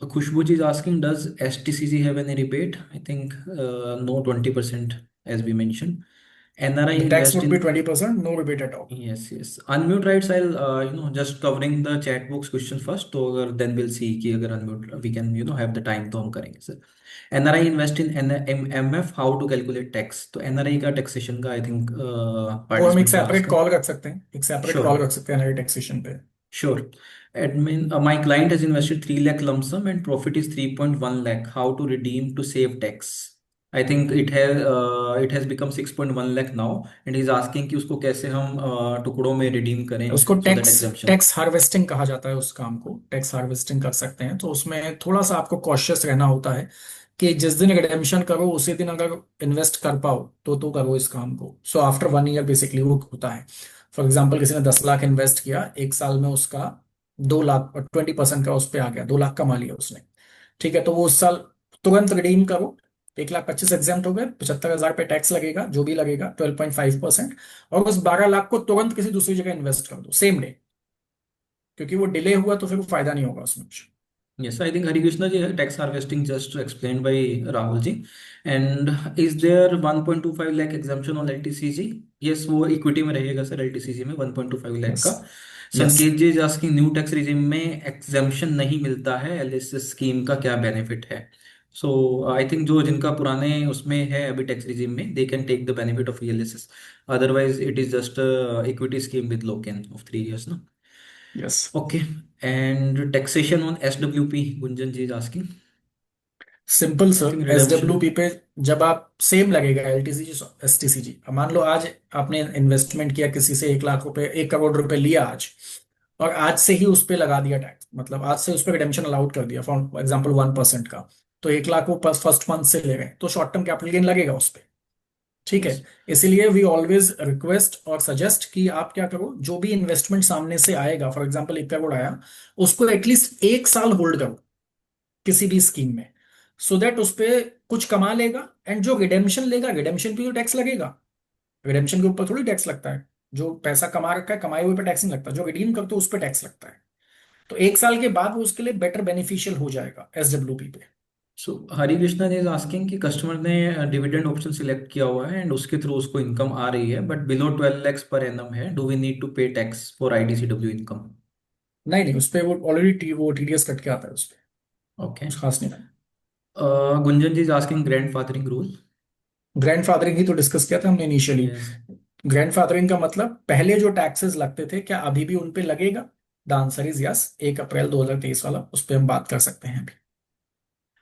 S1: Khushbu ji is asking, does STCG have any rebate? I think no, 20% as we mentioned. NRI
S2: The tax
S1: invest
S2: would be
S1: in.
S2: 20%, no rebate at all.
S1: Yes, yes. Unmute rights, I'll just covering the chat box question first. तो अगर then we'll see कि अगर unmute we can have the time तो हम करेंगे sir. NRI invest in MF, how to calculate tax? तो NRI का taxation का I think
S2: वो हम एक
S1: participant is
S2: separate
S1: asking.
S2: Call रख सकते हैं, एक सेपरेट
S1: Sure.
S2: कॉल रख सकते हैं हमारे टैक्सेशन पे।
S1: Sure. Admin, my client has invested 3 lakh lump sum and profit is 3.1 lakh. How to redeem to save tax? I think it has become 6.1 lakh now and he's asking कि उसको कैसे हम टुकड़ों में redeem करें
S2: उसको
S1: so that
S2: tax
S1: exemption.
S2: Tax harvesting कहा जाता है, उस काम को टैक्स हार्वेस्टिंग कर सकते हैं। तो उसमें थोड़ा सा आपको कॉशियस रहना होता है कि जिस दिन रिडेम्पशन करो उसी दिन अगर इन्वेस्ट कर पाओ तो करो इस काम को। सो आफ्टर 1 ईयर बेसिकली वो होता है। फॉर एग्जाम्पल किसी ने 10 लाख इन्वेस्ट किया, एक साल में उसका 2 लाख, 20% का उस पर आ गया, 2 लाख कमा लिया उसने। ठीक है, तो वो उस साल तुरंत रिडीम करो। 1,25,000 एग्जाम्प्ट हो गए, 75,000 पे टैक्स लगेगा, जो भी लगेगा 12.5%। और उस 12 लाख को तुरंत किसी दूसरी जगह इन्वेस्ट कर दो सेम डे, क्योंकि वो डिले हुआ तो फिर वो फायदा नहीं होगा उसमें कुछ।
S1: Yes, I think Hari Krishna ji, tax harvesting just explained by Rahul ji. And is there 1.25 lakh exemption on LTCG? Yes, वो इक्विटी में रहेगा सर, LTCG में 1.25 lakh
S2: यस
S1: का.
S2: Yes.
S1: Sanket ji is asking, new tax regime में exemption नहीं मिलता है, LSS scheme का क्या बेनिफिट है? सो आई थिंक जो जिनका पुराने उसमें है अभी टैक्स रिजिम में, they can take the benefit of ELSS, otherwise it is just equity scheme with lock in of 3 years ना.
S2: Yes.
S1: Okay, and taxation on SWP, Gunjan ji is asking.
S2: Simple
S1: I
S2: sir,
S1: think
S2: SWP
S1: redemption.
S2: पे जब आप same लगेगा LTCG STCG. मान लो आज आपने investment किया किसी से, 1 लाख रुपए, 1 करोड़ रुपए लिया आज, और आज से ही उस पे लगा दिया टैक्स, मतलब आज से उस पर रिडेम्पशन अलाउड कर दिया फॉर एग्जाम्पल 1% का, तो 1 लाख वो फर्स्ट मंथ से ले गए तो शॉर्ट टर्म कैपिटल गेन लगेगा उस पे। ठीक है,
S1: Yes.
S2: इसीलिए वी ऑलवेज रिक्वेस्ट और सजेस्ट कि आप क्या करो, जो भी इन्वेस्टमेंट सामने से आएगा, फॉर एग्जाम्पल 1 करोड़ आया, उसको एटलीस्ट 1 साल होल्ड करो किसी भी स्कीम में, सो दैट उस पे कुछ कमा लेगा। एंड जो रिडेम्पशन लेगा, रिडेम्पशन पे तो टैक्स लगेगा, रिडेम्पशन के ऊपर थोड़ी टैक्स लगता है। जो पैसा कमा रखा है, कमाए हुए पे टैक्स नहीं लगता, जो रिडीम करते हो उस पर टैक्स लगता है। तो 1 साल के बाद वो उसके लिए बेटर बेनिफिशियल हो जाएगा एसडब्ल्यूपी पे।
S1: So Hari Krishna ji is asking कि कस्टमर ने डिविडेंड ऑप्शन सिलेक्ट किया हुआ है एंड उसके थ्रू उसको इनकम आ रही है but below 12 lakhs per annum है, डू वी नीड टू पे टैक्स फॉर IDCW इनकम?
S2: नहीं नहीं, उस पर वो ऑलरेडी वो टीडीएस कट के आता है उस पर,
S1: ओके.
S2: कुछ खास नहीं है।
S1: Gunjan ji is asking grandfathering rule.
S2: Grandfathering ही तो डिस्कस किया था हमने इनिशियली।
S1: यस.
S2: ग्रैंडफादरिंग का मतलब पहले जो टैक्सेस लगते थे क्या अभी भी उन पे लगेगा? The answer is yes. 1 अप्रैल 2023 वाला, उस पर हम बात कर सकते हैं अभी।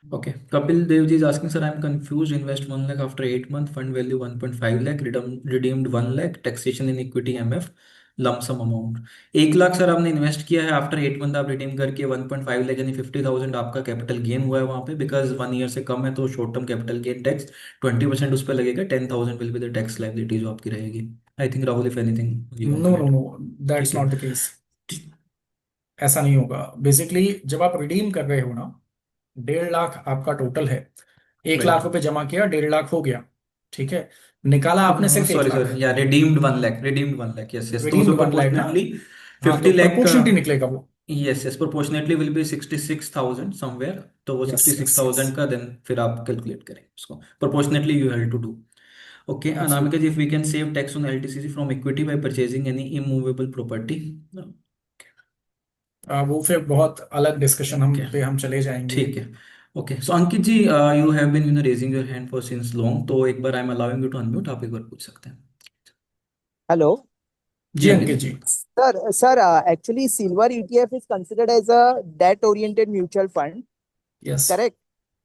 S1: Okay. Kapil Dev ji is asking, sir, I'm confused. Invest 1 lakh after 8 months, fund value 1.5 lakh, redeemed 1 lakh, taxation in equity MF, lump sum amount. 1 lakh sir आपने इन्वेस्ट किया है, आफ्टर 8 मंथ आप रिडीम करके 1.5 लाख यानी 50,000 आपका कैपिटल गेन हुआ है वहां पे, बिकॉज 1 ईयर से कम है तो short term capital gain tax 20% उस पर लगेगा, 10,000 will be the tax liability जो आपकी रहेगी. I think Rahul, if anything you want
S2: no
S1: to
S2: know
S1: add.
S2: No, that's
S1: ठीक है.
S2: Not the case. ऐसा नहीं होगा। बेसिकली जब आप रिडीम कर रहे हो ना, 1.5 लाख आपका टोटल है, एक
S1: राइट.
S2: लाख रुपए जमा किया, 1.5 लाख हो गया। ठीक है, निकाला आपने सिर्फ एक
S1: सॉरी
S2: लाख
S1: सॉरी, या redeemed 1 lakh, redeemed 1 lakh, yes yes, तो
S2: रिडीम्ड
S1: उसमें
S2: 1 लाख ना।
S1: प्रोपोर्शनेटली
S2: हाँ, तो
S1: 50 लाख का.
S2: प्रपोर्शनली निकलेगा वो।
S1: Yes yes, proportionately will be 66,000 somewhere, तो वो
S2: यस यस यस,
S1: 66,000 का देन फिर आप कैलकुलेट करेंगे उसको, proportionately you have to do. Okay. Anamika ji,
S2: absolutely.
S1: If we can save tax on LTCC from equity by purchasing any immovable property.
S2: वो फिर बहुत अलग डिस्कशन हम
S1: ओके.
S2: पे हम चले जाएंगे।
S1: ठीक है. Okay, so Ankit ji, you have been raising your hand for since long, तो एक बार I am allowing you to unmute, आप एक बार पूछ सकते हैं.
S4: हेलो
S1: जी
S2: जी
S1: अंकित
S2: अंकित
S1: जी.
S2: जी।
S4: Sir actually silver ETF is considered as a debt oriented mutual fund,
S2: yes
S4: correct?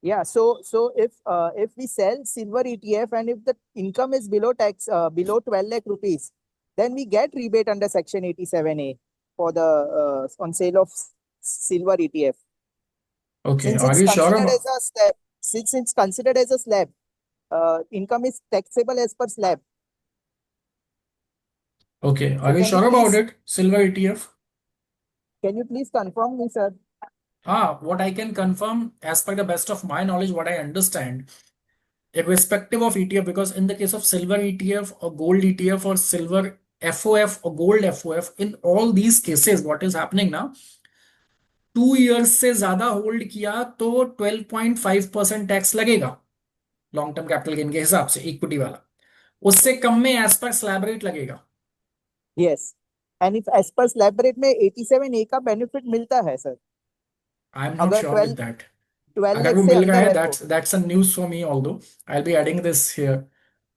S4: Yeah, so if we sell silver ETF and if the income is below tax below 12 lakh rupees, then we get rebate under Section 87A for the on sale of silver ETF.
S2: Okay,
S4: Since
S2: are
S4: it's
S2: you sure
S4: considered
S2: about?
S4: as a slab, since it's considered as a slab, income is taxable as per slab.
S2: Okay,
S4: So
S2: are you sure about it? Silver ETF?
S4: can you please confirm me, sir?
S2: What I can confirm, as per the best of my knowledge, what I understand, irrespective of ETF, because in the case of silver ETF or gold ETF or silver FOF or gold FOF, in all these cases, what is happening now, 2 years से ज्यादा hold किया तो 12.5% tax लगेगा long term capital gain के हिसाब से, equity वाला। उससे कम में एज पर स्लैब रेट लगेगा।
S4: Yes. And if as per slab rate में 87A का बेनिफिट मिलता है सर,
S2: आई एम नॉट
S4: अगर
S2: श्योर विद
S4: 12
S2: दैट।
S4: 12
S2: अगर
S4: लाख
S2: वो
S4: से
S2: मिल रहा
S4: अंदर
S2: है,
S4: है तो।
S2: That's a news for me, although I will be adding this here.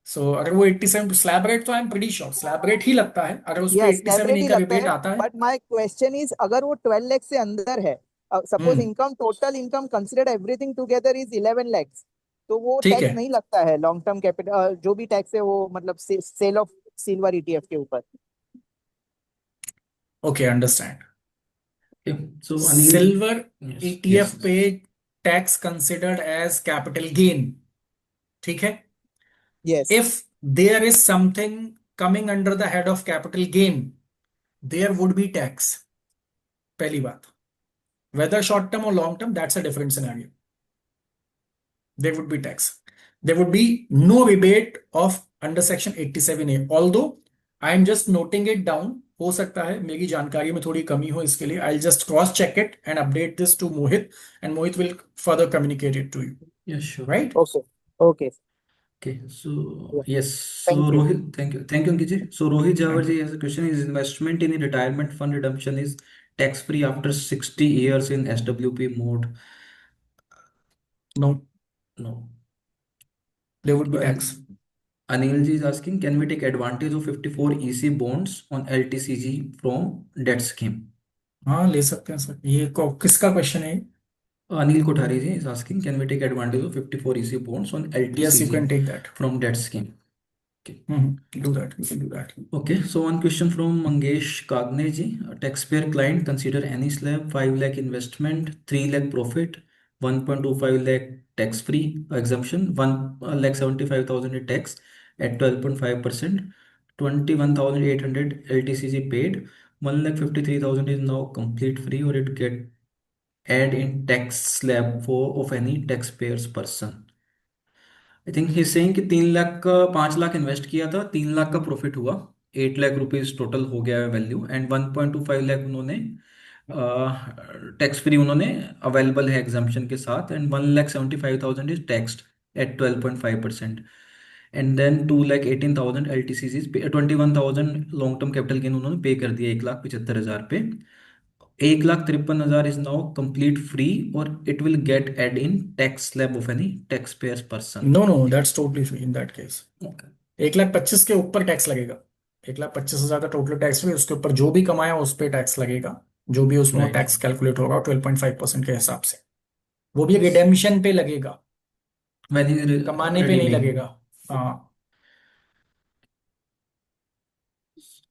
S2: So अगर वो 87 स्लैब रेट, तो I am pretty sure slab rate ही लगता है, अगर उस पे
S4: यस, स्लैब
S2: 87
S4: रेट
S2: ए
S4: ही
S2: का
S4: लगता
S2: रिबेट
S4: है।
S2: आता है।
S4: बट माय क्वेश्चन इज, अगर वो 12 लाख से अंदर है, suppose
S2: hmm,
S4: income total income considered everything together is 11 lakhs, तो वो
S2: ठीक है।
S4: टैक्स नहीं लगता है लॉन्ग टर्म कैपिटल, जो भी टैक्स है वो मतलब सेल ऑफ सिल्वर ETF के ऊपर।
S2: Okay, understand.
S1: Okay. So Anil ji,
S2: silver
S1: yes, yes,
S2: ETF पे tax considered as capital gain, ठीक है।
S4: Yes,
S2: If there is something coming under the head of capital gain, there would be tax। पहली बात, whether short term or long term, that's a different scenario, there would be tax। There would be no rebate of under section 87A, although I am just noting it down। हो सकता है मेरी जानकारी में थोड़ी कमी हो, इसके लिए I'll just cross check it and update this to Mohit, and Mohit will further communicate it to you,
S1: yes, sure.
S2: right?
S4: Okay, okay,
S1: Okay, so yes, so
S4: thank you.
S1: Rohit, thank you, Ankit ji. So Rohit Jawar
S2: Thank you।
S1: ji has a question: is investment in a retirement fund redemption is tax free after 60 years in SWP mode?
S2: No,
S1: No.
S2: there would be tax।
S1: And Anil ji is asking, can we take advantage of 54 EC bonds on LTCG from debt scheme?
S2: हाँ, ले सकते हैं sir. ये किसका question है?
S1: Anil Kothari ji is asking, can we take advantage of 54 EC bonds on
S2: Yes, you can
S1: LTCG
S2: take that।
S1: from debt scheme? Okay.
S2: Do that, you can do that।
S1: Okay, so one question from Mangesh Kagne ji. A taxpayer client consider any slab 5 lakh investment, 3 lakh profit, 1.25 lakh tax free exemption, 1 lakh 75,000 in tax at 12.5%, 21,800 LTCG paid, 1 lakh 53,000 is now complete free or it get add in tax slab for of any taxpayer's person. I think he saying कि 3 लाख का 5 lakh invest किया था, 3 लाख का profit हुआ, 8 lakh rupees total हो गया है value, and 1.25 lakh उन्होंने टैक्स फ्री उन्होंने अवेलेबल है एग्जाम्पशन के साथ, and 1,75,000 is taxed at 12.5%, and then 2,18,000 LTCs, 21,000 long term capital gain उन्होंने पे कर दिया 1,75,000 पे। 1,53,000 is now complete free or it will get add in tax slab of any taxpayer's person.
S2: No no, that's totally free in that case.
S1: Okay.
S2: 1,25,000 के ऊपर tax लगेगा। 1,25,000 का total tax free, उसके ऊपर जो भी कमाया उस पर टैक्स लगेगा, जो भी उसमें
S1: Right.
S2: टैक्स कैलकुलेट होगा 12.5% के हिसाब से। वो भी रिडेम्पशन पे लगेगा,
S1: When he is
S2: कमाने पे नहीं
S1: redeeming.
S2: लगेगा। हाँ।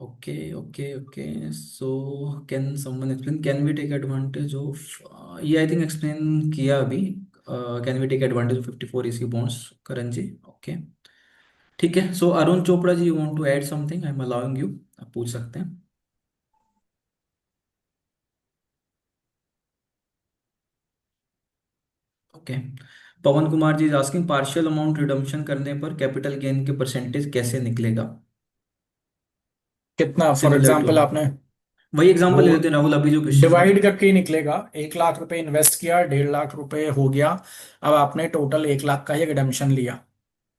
S1: Okay, okay, okay. So can someone explain? Can we take advantage of? Yeah, I think explain किया अभी. Can we take advantage of 54 EC bonds, Karan ji? Okay. ठीक है. So Arun Chopra ji, you want to add something? I'm allowing you. आप पूछ सकते हैं. Okay. Pawan Kumar ji is asking, partial amount redemption करने पर कैपिटल गेन के परसेंटेज कैसे निकलेगा?
S2: कितना, फॉर
S1: सिमिलर टू
S2: एग्जाम्पल आपने
S1: वही एग्जांपल
S2: वो
S1: ले लेते हैं राहुल, अभी जो क्वेश्चन था.
S2: डिवाइड करके ही निकलेगा। 1,00,000 रुपए इन्वेस्ट किया, 1.5 लाख रुपए हो गया। अब आपने टोटल 1 लाख का ही रिडेम्पशन लिया,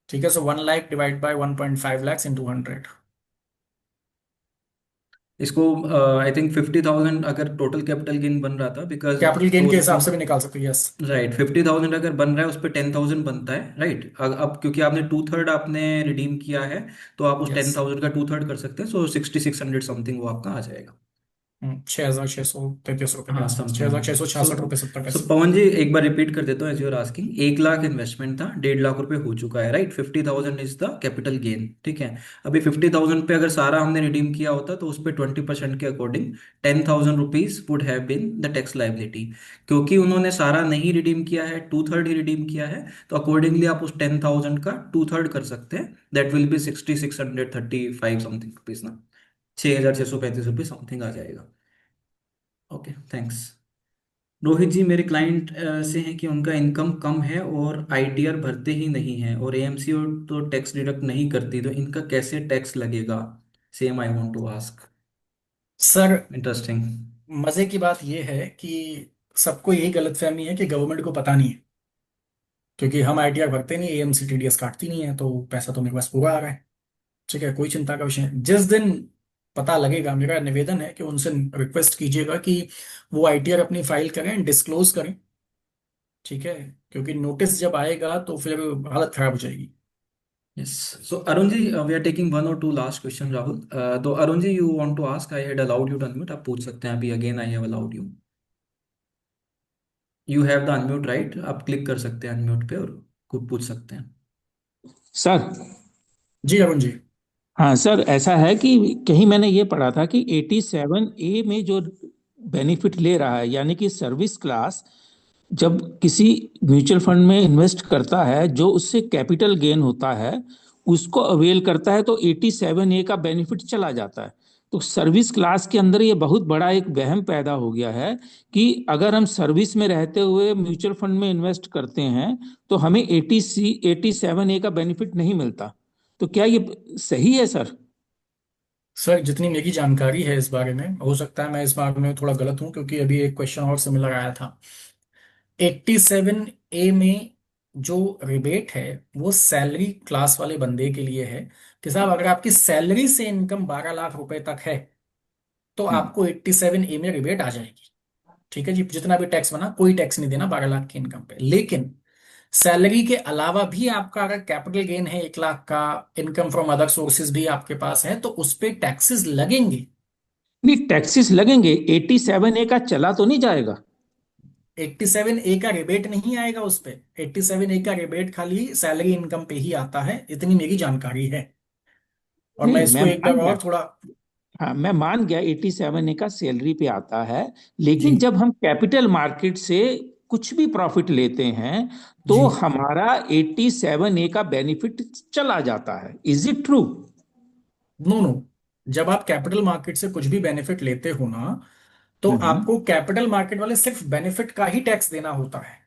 S2: ठीक है। सो 1 lakh divide by 1.5 lakhs into 100।
S1: इसको आई थिंक 50,000 अगर टोटल कैपिटल गेन बन रहा था, बिकॉज
S2: कैपिटल
S1: तो
S2: गेन के
S1: उसमें
S2: हिसाब से भी निकाल सकते हो, यस।
S1: राइट 50,000 अगर बन रहा है उस पर 10,000 बनता है, राइट. अब क्योंकि आपने 2/3 आपने रिडीम किया है, तो आप उस
S2: यस,
S1: 10,000 का 2/3 कर सकते हैं, सो 6,600 समथिंग वो आपका आ जाएगा.
S2: ₹6,633 के
S1: हाँ
S2: आसपास,
S1: समथिंग। सो
S2: 6,666 रुपये 70 पैसे।
S1: पवन जी एक बार रिपीट कर देता हूँ, as you are asking, 1 lakh investment था, 1.5 लाख रुपए हो चुका है, right? 50,000 is the capital gain, ठीक है। अभी 50,000 पे अगर सारा हमने रिडीम किया होता तो उस पे 20% के according 10,000 rupees would have been the tax liability. क्योंकि उन्होंने सारा नहीं रिडीम किया है, 2/3 ही रिडीम किया है, तो अकॉर्डिंगली आप उस 10,000 का 2/3 कर सकते हैं। That will be 6,635 something rupees ना, 6,635 रुपये समथिंग आ जाएगा। Okay thanks. रोहित जी, मेरे क्लाइंट से हैं कि उनका इनकम कम है और आईटीआर भरते ही नहीं है, और एएमसी और तो टैक्स डिडक्ट नहीं करती, तो इनका कैसे टैक्स लगेगा? Same I want to ask.
S2: Sir,
S1: interesting.
S2: मजे की बात यह है कि सबको यही गलतफहमी है कि गवर्नमेंट को पता नहीं है, क्योंकि हम आईटीआर भरते नहीं, एएमसी टीडीएस काटती नहीं है, तो पैसा तो मेरे पास पूरा आ रहा है। ठीक है, कोई चिंता का विषय नहीं। जिस दिन पता लगेगा, मेरा निवेदन है कि उनसे रिक्वेस्ट कीजिएगा कि वो आईटीआर अपनी फाइल करें, डिस्क्लोज करें। ठीक है, क्योंकि नोटिस जब आएगा तो फिर हालत खराब हो जाएगी।
S1: Yes. So Arun ji, we are taking 1 और 2 लास्ट क्वेश्चन, राहुल। तो Arun ji, you want to ask, I had allowed you to unmute, आप पूछ सकते हैं अभी, again I have allowed you. You have the unmute right, आप क्लिक कर सकते हैं अनम्यूट पे और कुछ पूछ सकते हैं।
S5: सर।
S2: जी अरुण जी।
S5: हाँ सर, ऐसा है कि कहीं मैंने ये पढ़ा था कि 87A में जो बेनिफिट ले रहा है, यानी कि सर्विस क्लास, जब किसी म्यूचुअल फंड में इन्वेस्ट करता है, जो उससे कैपिटल गेन होता है उसको अवेल करता है, तो 87A का बेनिफिट चला जाता है। तो सर्विस क्लास के अंदर ये बहुत बड़ा एक वहम पैदा हो गया है कि अगर हम सर्विस में रहते हुए म्यूचुअल फंड में इन्वेस्ट करते हैं तो हमें 87A का बेनिफिट नहीं मिलता। तो क्या ये सही है सर?
S2: सर, जितनी मेरी जानकारी है इस बारे में, हो सकता है मैं इस बारे में थोड़ा गलत हूं, क्योंकि अभी एक क्वेश्चन और सिमिलर आया था। 87A में जो रिबेट है वो सैलरी क्लास वाले बंदे के लिए है कि साहब, अगर आपकी सैलरी से इनकम 12 लाख रुपए तक है तो
S1: हम्म।
S2: आपको 87A में रिबेट आ जाएगी। ठीक है जी, जितना भी टैक्स बना, कोई टैक्स नहीं देना 12 लाख की इनकम पे। लेकिन सैलरी के अलावा भी आपका अगर कैपिटल गेन है 1 लाख का, इनकम फ्रॉम अदर सोर्सेज भी आपके पास है, तो उस पे टैक्सेस लगेंगे।
S5: नहीं, टैक्सेस लगेंगे, 87A का चला तो नहीं जाएगा?
S2: 87A का रिबेट नहीं आएगा उस पे। 87A का रिबेट खाली सैलरी इनकम पे ही आता है, इतनी मेरी जानकारी है। और मैं
S5: नहीं, मैं
S2: इसको एक बार
S5: मान गया।
S2: और थोड़ा।
S5: हाँ, मैं मान गया 87A का सैलरी पे आता है।
S2: जी
S5: लेकिन जब हम कैपिटल मार्केट से कुछ भी प्रॉफिट लेते हैं
S2: जी।
S5: तो हमारा 87A का बेनिफिट चला जाता है। Is it true?
S2: No no, जब आप कैपिटल मार्केट से कुछ भी बेनिफिट लेते हो ना, तो
S5: हम्म।
S2: आपको कैपिटल मार्केट वाले सिर्फ बेनिफिट का ही टैक्स देना होता है।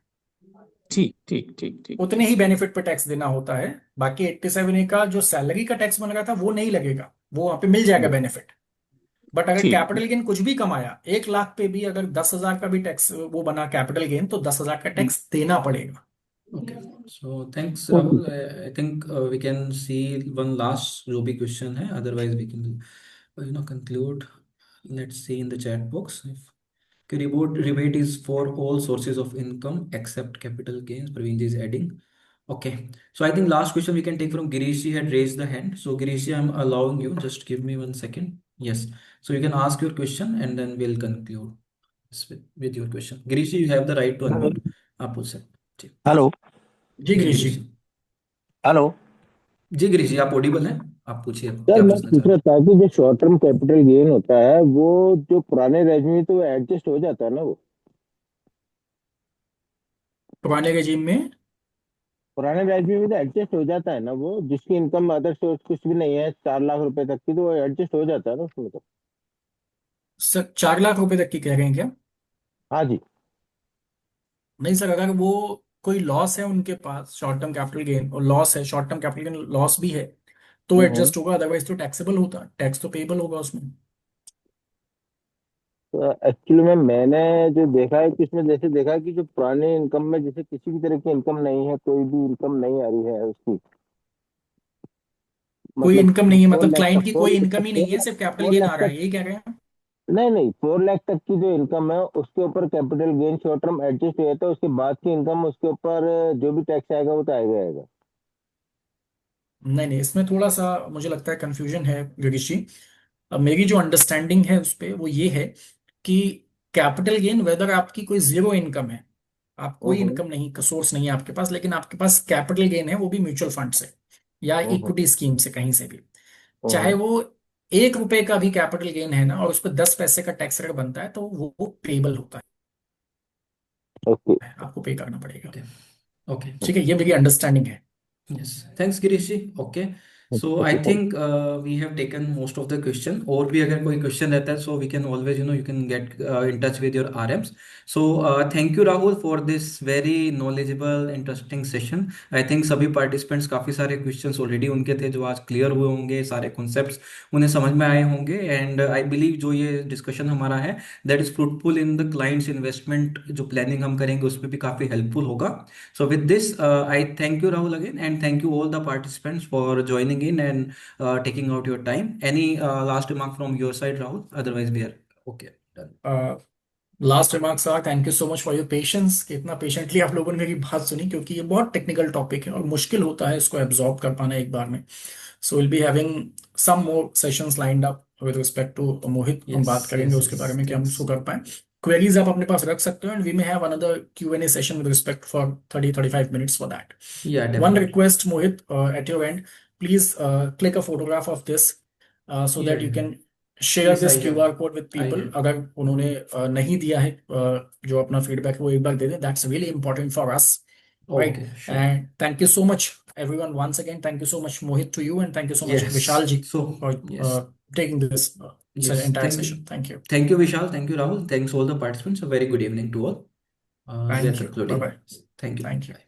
S5: ठीक ठीक ठीक ठीक।
S2: उतने ही बेनिफिट पे टैक्स देना होता है। बाकी 87A का जो सैलरी का टैक्स बन रहा था वो नहीं लगेगा, वो वहां पे मिल जाएगा बेनिफिट। बट अगर
S5: ठीक
S2: कैपिटल गेन कुछ भी कमाया, 1 लाख पे भी अगर 10,000 का भी टैक्स वो बना कैपिटल गेन, तो 10,000 का टैक्स देना पड़ेगा।
S1: Okay, so thanks,
S5: okay.
S1: Rahul. I think we can see one last जो भी question है, otherwise we can conclude. Let's see in the chat box. If rebate is for all sources of income except capital gains. Praveen ji is adding. Okay, so I think last question we can take from Girish. He had raised the hand. So Girish, I'm allowing you. Just give me 1 second. Yes. So you can ask your question and then we'll conclude with your question. Girish, you have the right to unmute. आप पूछ सकते हैं।
S3: Hello.
S2: जी
S1: जी
S2: गिरीश जी।
S1: गिरीश जी।
S3: Hello.
S1: जी गिरीश जी, आप Audible हैं, आप पूछिए, आप
S6: सर
S1: क्या
S6: मैं
S1: पूछना
S6: पूछ
S1: चाह
S6: रहा
S1: रहे
S6: था कि जो शॉर्ट टर्म कैपिटल गेन होता है वो जो पुराने रेजिम में तो एडजस्ट हो जाता है ना वो।
S2: पुराने रेजिम में।
S6: पुराने रेजिम में तो एडजस्ट हो जाता है ना वो, जिसकी इनकम अदर सोर्स कुछ भी नहीं है 4 लाख रुपए तक की, तो वो एडजस्ट हो जाता है ना उसमें तो।
S2: सर, 4 लाख रुपए तक की कह रहे हैं क्या?
S6: हाँ जी।
S2: नहीं सर, अगर वो कोई लॉस है उनके पास, शॉर्ट टर्म कैपिटल गेन और लॉस है, short term capital gain loss भी है, तो
S6: हम्म।
S2: एडजस्ट होगा। अदरवाइज तो टैक्सेबल होता, टैक्स तो पेबल होगा उसमें।
S6: तो एक्चुअली में मैंने जो देखा है कि इसमें जैसे देखा है कि जो पुराने इनकम में जैसे किसी भी तरह की इनकम नहीं है, कोई भी इनकम नहीं आ रही है उसकी,
S2: कोई
S6: मतलब
S2: इनकम नहीं है,
S6: फोर
S2: मतलब
S6: लाख
S2: क्लाइंट
S6: तक
S2: की
S6: फोर
S2: कोई
S6: लाख
S2: इनकम
S6: तक
S2: ही
S6: फोर
S2: नहीं है,
S6: लाख
S2: सिर्फ कैपिटल
S6: फोर
S2: गेन
S6: लाख
S2: आ रहा
S6: तक
S2: है, यही कह रहे हैं?
S6: नहीं नहीं, 4 लाख तक की जो इनकम है उसके ऊपर capital gain short term adjust हो जाता है, उसके बाद की इनकम उसके ऊपर जो भी टैक्स आएगा वो तो आएगा आएगा।
S2: नहीं नहीं, इसमें थोड़ा सा मुझे लगता है कंफ्यूजन है गिरीश जी। मेरी जो अंडरस्टैंडिंग है उस पे वो ये है कि कैपिटल गेन, वेदर आपकी कोई जीरो इनकम है, आप कोई
S6: हम्म।
S2: इनकम नहीं, सोर्स नहीं है आपके पास, लेकिन आपके पास कैपिटल गेन है, वो भी म्यूचुअल फंड से या
S6: हम्म।
S2: इक्विटी स्कीम से, कहीं से भी, चाहे
S6: हम्म।
S2: वो 1 रुपए का भी कैपिटल गेन है ना, और उस पर 10 पैसे का टैक्स रेट बनता है, तो वो पेबल होता
S6: ओके।
S2: है, आपको पे करना पड़ेगा।
S1: Okay. Okay.
S2: ठीक है, ये मेरी अंडरस्टैंडिंग है।
S1: Yes. Thanks, Girish. Okay. So I
S6: okay.
S1: think we have taken most of the question. और भी अगर कोई question रहता है, so we can always, you can get in touch with your RMs. So thank you, Rahul, for this very knowledgeable, interesting session. I think सभी participants काफी सारे questions already उनके थे जो आज clear हुए होंगे, सारे concepts उन्हें समझ में आए होंगे, and I believe जो ये discussion हमारा है that is fruitful in the client's investment जो planning हम करेंगे उसमें भी काफी helpful होगा. So with this, I thank you, Rahul, again, and thank you all the participants for joining in and taking out your time. Any last remark from your side, Rahul? Otherwise, we are okay. Done.
S2: Last remarks are, thank you so much for your patience कि इतना patiently आप लोगों ने मेरी बात सुनी, क्योंकि ये बहुत टेक्निकल टॉपिक है और मुश्किल होता है इसको एब्जॉर्ब कर पाना एक बार में। So will be having some more sessions lined up with respect to Mohit, हम बात
S1: Yes,
S2: करेंगे
S1: yes,
S2: उसके बारे
S1: yes.
S2: में कि हम उसको
S1: Thanks.
S2: कर पाए। क्वेरीज आप अपने पास रख सकते हो, and we may have another Q&A session with respect for 30-35 minutes for that.
S1: Yeah,
S2: One
S1: definitely.
S2: request, Mohit, at your end, please click a photograph of this so
S1: Yeah,
S2: that you
S1: yeah.
S2: can share
S1: Yes,
S2: this
S1: I have.
S2: QR code with
S1: I
S2: people.
S1: have.
S2: अगर उन्होंने नहीं दिया है जो अपना feedback वो एक बार दे दें, that's really important for us, right?
S1: Okay, sure.
S2: And thank you so much, everyone. Once again, thank you so much, Mohit, to you, and thank you so much, Vishal
S1: Yes.
S2: ji,
S1: So,
S2: for
S1: yes.
S2: taking this
S1: Yes.
S2: entire
S1: Thank you.
S2: session. Thank you.
S1: Thank you, Vishal. Thank you, Rahul. Thanks all the participants. A very good evening to all. We are
S2: Thank you. Bye
S1: concluding.
S2: bye.
S1: Thank you.
S2: Thank you.
S1: Bye.